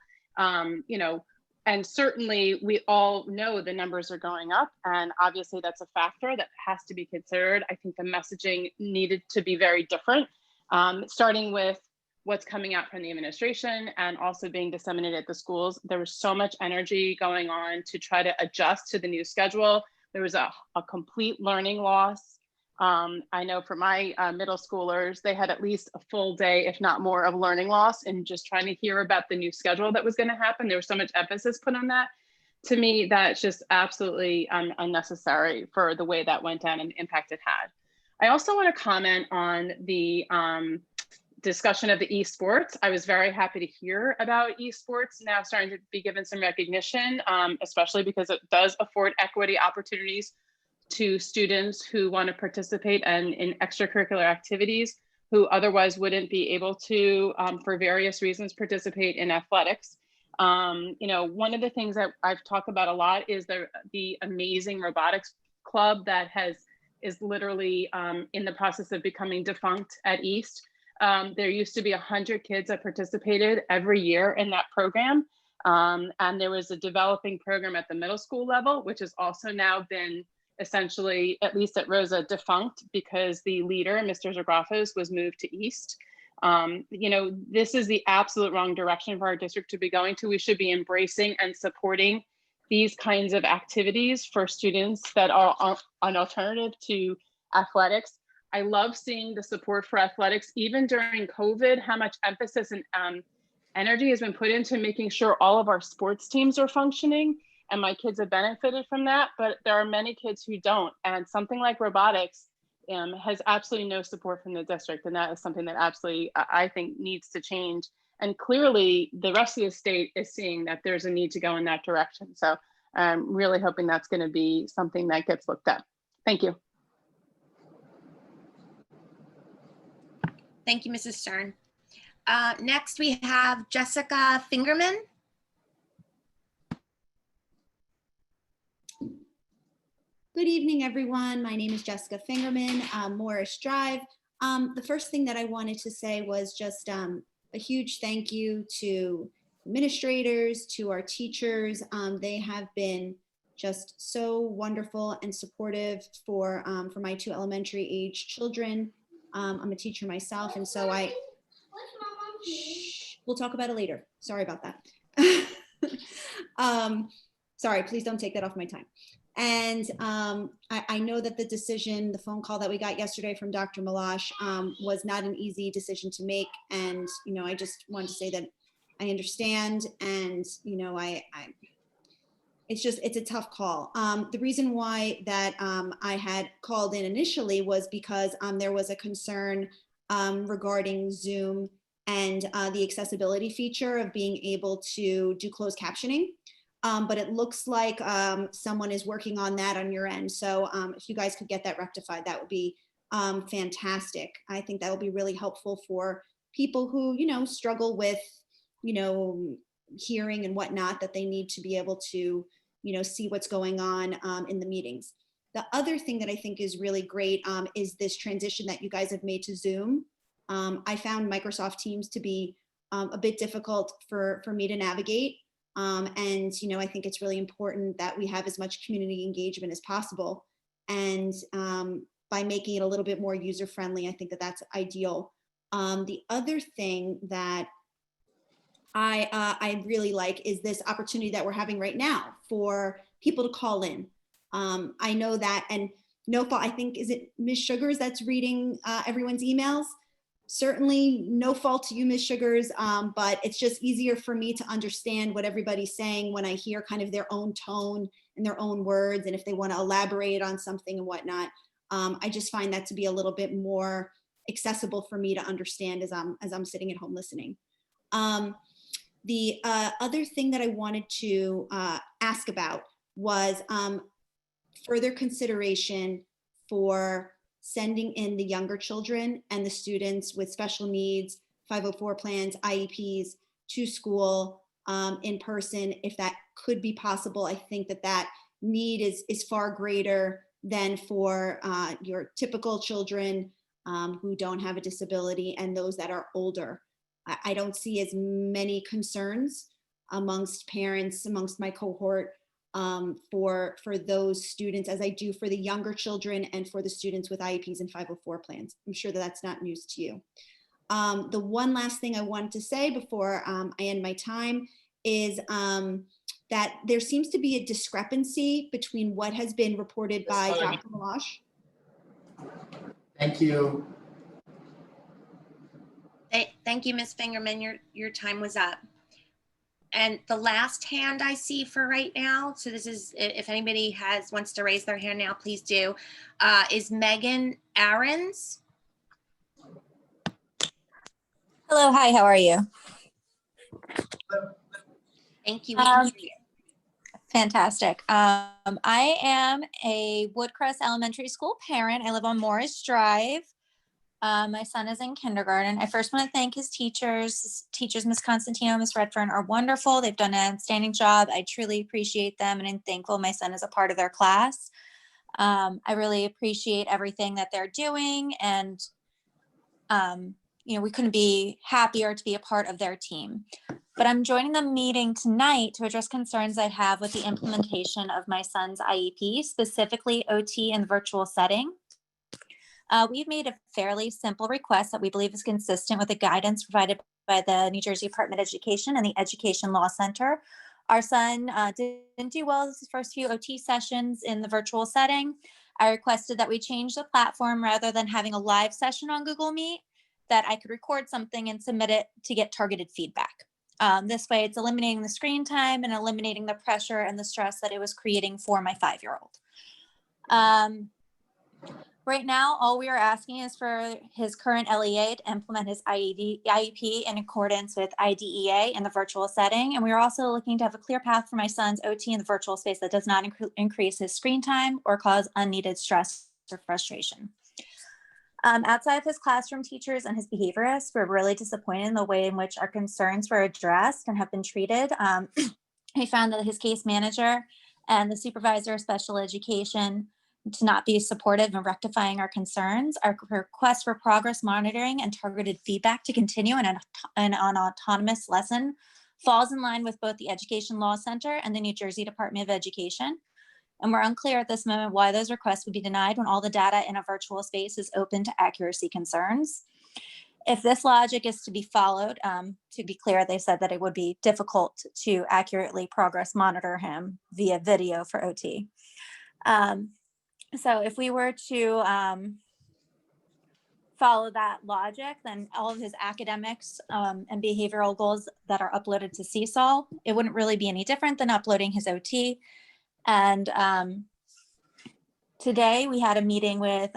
And certainly we all know the numbers are going up, and obviously that's a factor that has to be considered. I think the messaging needed to be very different, starting with what's coming out from the administration and also being disseminated at the schools. There was so much energy going on to try to adjust to the new schedule. There was a complete learning loss. I know for my middle schoolers, they had at least a full day, if not more, of learning loss and just trying to hear about the new schedule that was going to happen. There was so much emphasis put on that. To me, that's just absolutely unnecessary for the way that went down and the impact it had. I also want to comment on the discussion of the esports. I was very happy to hear about esports now starting to be given some recognition, especially because it does afford equity opportunities to students who want to participate in extracurricular activities who otherwise wouldn't be able to, for various reasons, participate in athletics. One of the things that I've talked about a lot is the amazing robotics club that is literally in the process of becoming defunct at East. There used to be 100 kids that participated every year in that program. And there was a developing program at the middle school level, which has also now been essentially, at least at Rosa, defunct because the leader, Mr. Zagrafos, was moved to East. This is the absolute wrong direction for our district to be going to. We should be embracing and supporting these kinds of activities for students that are an alternative to athletics. I love seeing the support for athletics, even during COVID, how much emphasis and energy has been put into making sure all of our sports teams are functioning, and my kids have benefited from that, but there are many kids who don't. And something like robotics has absolutely no support from the district. And that is something that absolutely, I think, needs to change. And clearly the rest of the state is seeing that there's a need to go in that direction. So I'm really hoping that's going to be something that gets looked at. Thank you. Thank you, Mrs. Stern. Next, we have Jessica Fingerman. Good evening, everyone. My name is Jessica Fingerman, Morris Drive. The first thing that I wanted to say was just a huge thank you to administrators, to our teachers. They have been just so wonderful and supportive for my 2 elementary age children. I'm a teacher myself, and so we'll talk about it later. Sorry about that. Sorry, please don't take that off my time. And I know that the decision, the phone call that we got yesterday from Dr. Malash was not an easy decision to make. And, I just wanted to say that I understand. And, it's a tough call. The reason why that I had called in initially was because there was a concern regarding Zoom and the accessibility feature of being able to do closed captioning. But it looks like someone is working on that on your end. So if you guys could get that rectified, that would be fantastic. I think that will be really helpful for people who, struggle with, hearing and whatnot, that they need to be able to, see what's going on in the meetings. The other thing that I think is really great is this transition that you guys have made to Zoom. I found Microsoft Teams to be a bit difficult for me to navigate. And, I think it's really important that we have as much community engagement as possible. And by making it a little bit more user-friendly, I think that that's ideal. The other thing that I really like is this opportunity that we're having right now for people to call in. I know that, and no fault, I think, is it Ms. Sugars that's reading everyone's emails? Certainly no fault to you, Ms. Sugars, but it's just easier for me to understand what everybody's saying when I hear kind of their own tone and their own words, and if they want to elaborate on something and whatnot. I just find that to be a little bit more accessible for me to understand as I'm sitting at home listening. The other thing that I wanted to ask about was further consideration for sending in the younger children and the students with special needs, 504 plans, IEPs to school in person, if that could be possible. I think that need is far greater than for your typical children who don't have a disability and those that are older. I don't see as many concerns amongst parents, amongst my cohort, for those students as I do for the younger children and for the students with IEPs and 504 plans. I'm sure that that's not news to you. The one last thing I wanted to say before I end my time is that there seems to be a discrepancy between what has been reported by Dr. Malash. Thank you. Thank you, Ms. Fingerman. Your time was up. And the last hand I see for right now, so this is, if anybody wants to raise their hand now, please do, is Megan Aarons. Hello, hi, how are you? Thank you. We can hear you. Fantastic. I am a Woodcrest Elementary School parent. I live on Morris Drive. My son is in kindergarten. I first want to thank his teachers. Miss Constantino, Miss Redfern are wonderful. They've done an outstanding job. I truly appreciate them, and I'm thankful my son is a part of their class. I really appreciate everything that they're doing, and we couldn't be happier to be a part of their team. But I'm joining the meeting tonight to address concerns I have with the implementation of my son's IEP, specifically OT in the virtual setting. We've made a fairly simple request that we believe is consistent with the guidance provided by the New Jersey Department of Education and the Education Law Center. Our son didn't do well his first few OT sessions in the virtual setting. I requested that we change the platform rather than having a live session on Google Meet, that I could record something and submit it to get targeted feedback. This way, it's eliminating the screen time and eliminating the pressure and the stress that it was creating for my 5-year-old. Right now, all we are asking is for his current LEA to implement his IEP in accordance with IDEA in the virtual setting. And we are also looking to have a clear path for my son's OT in the virtual space that does not increase his screen time or cause unneeded stress or frustration. Outside of his classroom teachers and his behaviorists, we're really disappointed in the way in which our concerns were addressed and have been treated. We found that his case manager and the supervisor of special education to not be supportive in rectifying our concerns. Our request for progress monitoring and targeted feedback to continue in an autonomous lesson falls in line with both the Education Law Center and the New Jersey Department of Education. And we're unclear at this moment why those requests would be denied when all the data in a virtual space is open to accuracy concerns. If this logic is to be followed, to be clear, they said that it would be difficult to accurately progress monitor him via video for OT. So if we were to follow that logic, then all of his academics and behavioral goals that are uploaded to Seesaw, it wouldn't really be any different than uploading his OT. And today we had a meeting with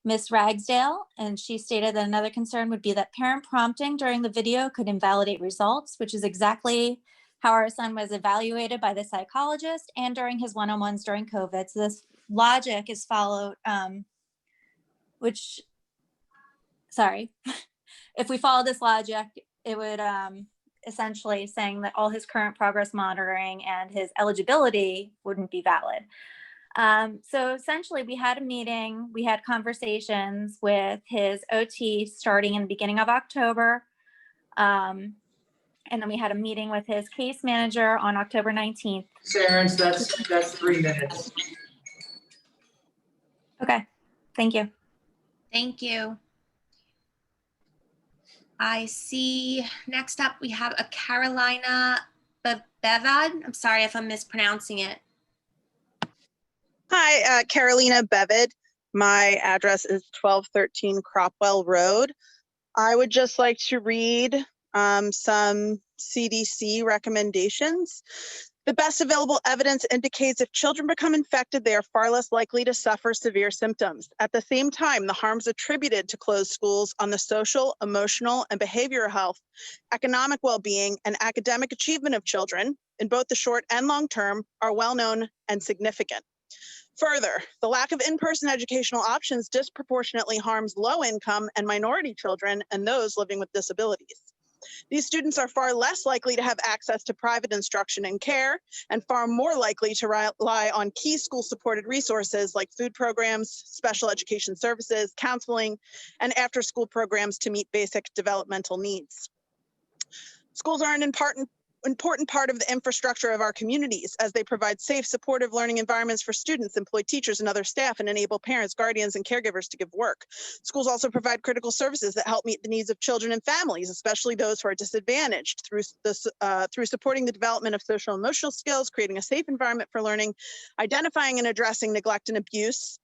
Miss Ragsdale, and she stated that another concern would be that parent prompting during the video could invalidate results, which is exactly how our son was evaluated by the psychologist and during his one-on-ones during COVID. So this logic is followed, if we follow this logic, it would essentially saying that all his current progress monitoring and his eligibility wouldn't be valid. So essentially we had a meeting, we had conversations with his OT starting in the beginning of October. And then we had a meeting with his case manager on October 19th. Sharon, that's 3 minutes. Okay, thank you. Thank you. I see next up we have a Carolina Bevad. I'm sorry if I'm mispronouncing it. Hi, Carolina Bevid. My address is 1213 Cropwell Road. I would just like to read some CDC recommendations. The best available evidence indicates if children become infected, they are far less likely to suffer severe symptoms. At the same time, the harms attributed to closed schools on the social, emotional, and behavioral health, economic well-being, and academic achievement of children in both the short and long term are well known and significant. Further, the lack of in-person educational options disproportionately harms low-income and minority children and those living with disabilities. These students are far less likely to have access to private instruction and care, and far more likely to rely on key school-supported resources like food programs, special education services, counseling, and after-school programs to meet basic developmental needs. Schools are an important part of the infrastructure of our communities as they provide safe, supportive learning environments for students, employ teachers and other staff, and enable parents, guardians, and caregivers to give work. Schools also provide critical services that help meet the needs of children and families, especially those who are disadvantaged through supporting the development of social and emotional skills, creating a safe environment for learning, identifying and addressing neglect and abuse,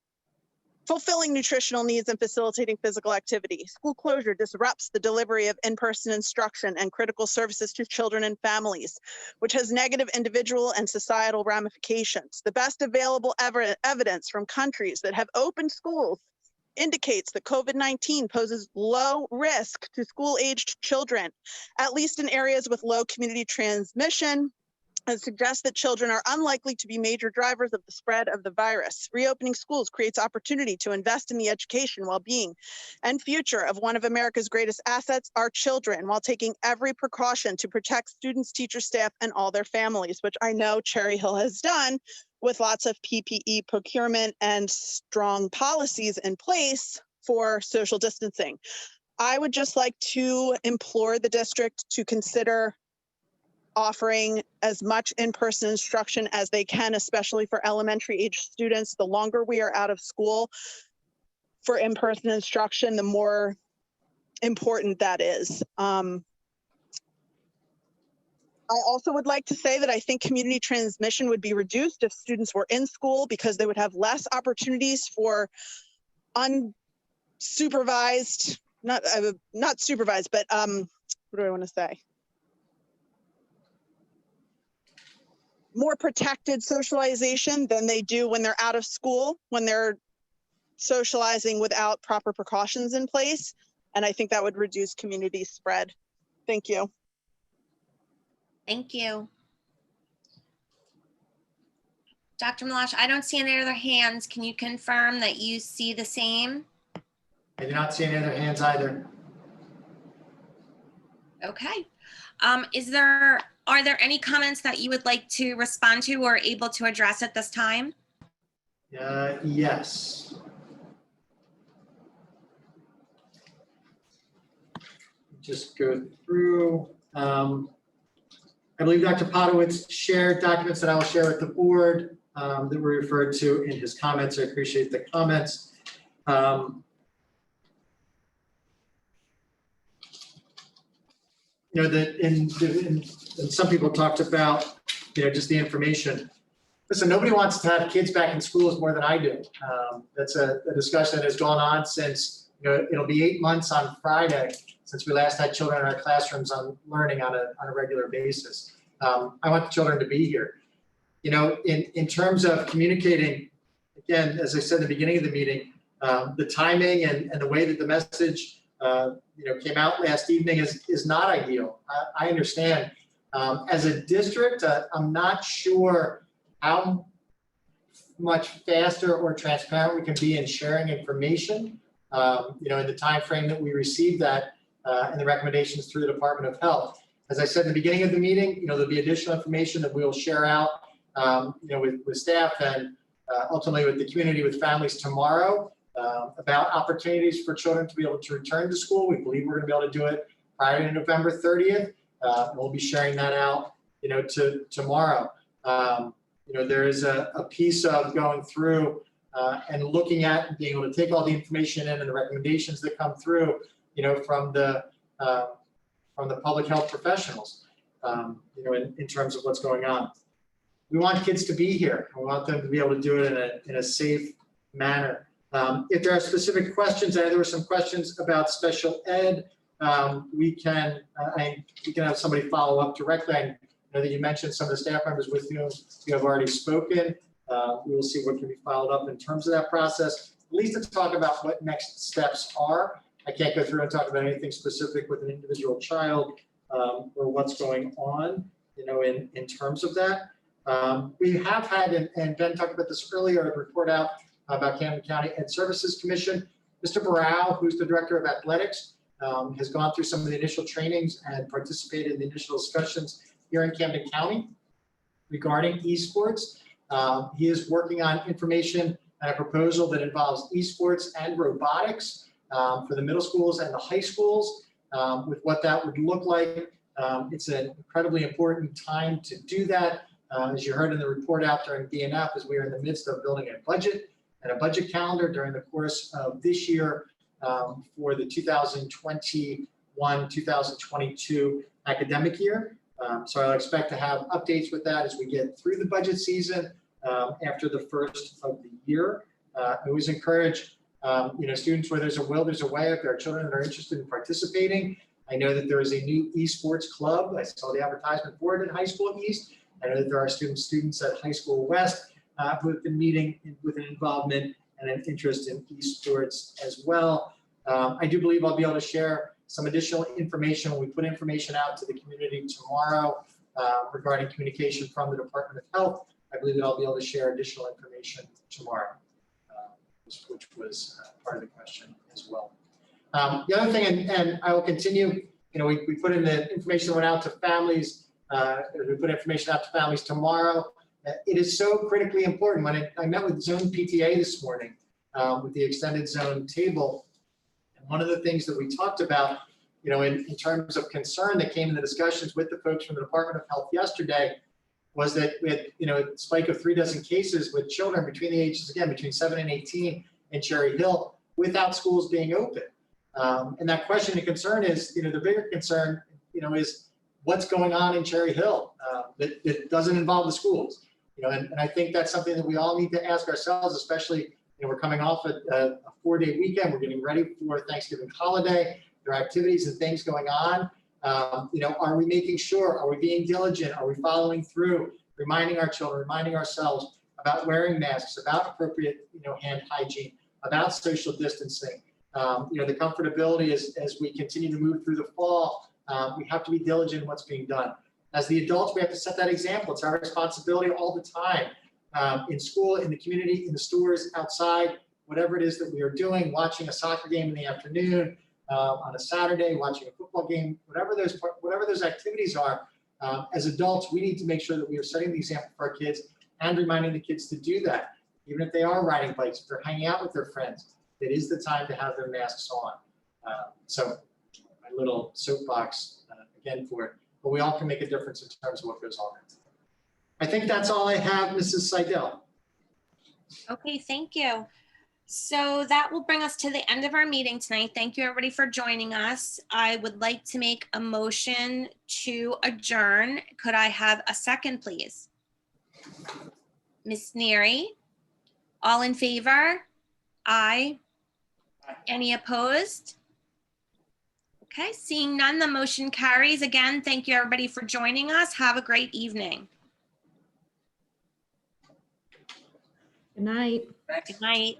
fulfilling nutritional needs, and facilitating physical activity. School closure disrupts the delivery of in-person instruction and critical services to children and families, which has negative individual and societal ramifications. The best available evidence from countries that have opened schools indicates that COVID-19 poses low risk to school-aged children, at least in areas with low community transmission, and suggests that children are unlikely to be major drivers of the spread of the virus. Reopening schools creates opportunity to invest in the education, well-being, and future of one of America's greatest assets, our children, while taking every precaution to protect students, teachers, staff, and all their families, which I know Cherry Hill has done with lots of PPE procurement and strong policies in place for social distancing. I would just like to implore the district to consider offering as much in-person instruction as they can, especially for elementary age students. The longer we are out of school for in-person instruction, the more important that is. I also would like to say that I think community transmission would be reduced if students were in school, because they would have less opportunities for unsupervised, not supervised, but what do I want to say? More protected socialization than they do when they're out of school, when they're socializing without proper precautions in place. And I think that would reduce community spread. Thank you. Thank you. Dr. Malash, I don't see any other hands. Can you confirm that you see the same? I do not see any other hands either. Okay. Are there any comments that you would like to respond to or able to address at this time? Yes. Just go through. I believe Dr. Potowitz shared documents that I will share with the board that were referred to in his comments. I appreciate the comments. You know, that and some people talked about, you know, just the information. Listen, nobody wants to have kids back in schools more than I do. That's a discussion that has gone on since, you know, it'll be 8 months on Friday since we last had children in our classrooms on learning on a regular basis. I want the children to be here. You know, in terms of communicating, again, as I said at the beginning of the meeting, the timing and the way that the message you know, came out last evening is not ideal. I understand. As a district, I'm not sure how much faster or transparent we can be in sharing information. You know, in the time frame that we received that and the recommendations through the Department of Health. As I said in the beginning of the meeting, you know, there'll be additional information that we'll share out, you know, with staff and ultimately with the community, with families tomorrow. About opportunities for children to be able to return to school. We believe we're going to be able to do it prior to November 30th. We'll be sharing that out, you know, tomorrow. You know, there is a piece of going through and looking at and being able to take all the information in and the recommendations that come through, you know, from the public health professionals, you know, in terms of what's going on. We want kids to be here. We want them to be able to do it in a safe manner. If there are specific questions, I know there were some questions about special ed. We can have somebody follow up directly. I know that you mentioned some of the staff members with whom you have already spoken. We will see what can be followed up in terms of that process, at least to talk about what next steps are. I can't go through and talk about anything specific with an individual child or what's going on, you know, in terms of that. We have had, and Ben talked about this earlier, a report out about Camden County Ed Services Commission. Mr. Barrow, who's the Director of Athletics, has gone through some of the initial trainings and participated in the initial discussions here in Camden County regarding esports. He is working on information and a proposal that involves esports and robotics for the middle schools and the high schools, with what that would look like. It's an incredibly important time to do that. As you heard in the report out during DNF, as we are in the midst of building a budget and a budget calendar during the course of this year for the 2021-2022 academic year. So I'll expect to have updates with that as we get through the budget season after the first of the year. I always encourage you know, students where there's a will, there's a way. If there are children that are interested in participating, I know that there is a new esports club. I saw the advertisement for it at High School East. I know that there are students at High School West who have been meeting with an involvement and an interest in esports as well. I do believe I'll be able to share some additional information when we put information out to the community tomorrow regarding communication from the Department of Health. I believe that I'll be able to share additional information tomorrow, which was part of the question as well. The other thing, and I will continue, we put in the information that went out to families, we put information out to families tomorrow. It is so critically important. When I met with Zone PTA this morning, with the extended zone table, and one of the things that we talked about, in terms of concern that came in the discussions with the folks from the Department of Health yesterday, was that we had, a spike of 36 cases with children between the ages, again, between 7 and 18 in Cherry Hill without schools being open. And that question and concern is, the bigger concern, is what's going on in Cherry Hill that doesn't involve the schools. And I think that's something that we all need to ask ourselves, especially, we're coming off a 4-day weekend. We're getting ready for Thanksgiving holiday. There are activities and things going on. Are we making sure, are we being diligent? Are we following through, reminding our children, reminding ourselves about wearing masks, about appropriate, hand hygiene, about social distancing? The comfortability as we continue to move through the fall, we have to be diligent in what's being done. As the adults, we have to set that example. It's our responsibility all the time, in school, in the community, in the stores, outside, whatever it is that we are doing, watching a soccer game in the afternoon, on a Saturday, watching a football game, whatever those activities are, as adults, we need to make sure that we are setting the example for our kids and reminding the kids to do that. Even if they are riding bikes, if they're hanging out with their friends, it is the time to have their masks on. So my little soapbox again for it, but we all can make a difference in terms of what goes on. I think that's all I have, Mrs. Seidel. Okay, thank you. So that will bring us to the end of our meeting tonight. Thank you, everybody, for joining us. I would like to make a motion to adjourn. Could I have a second, please? Ms. Neary, all in favor? Aye. Any opposed? Okay, seeing none, the motion carries. Again, thank you, everybody, for joining us. Have a great evening. Good night. Good night.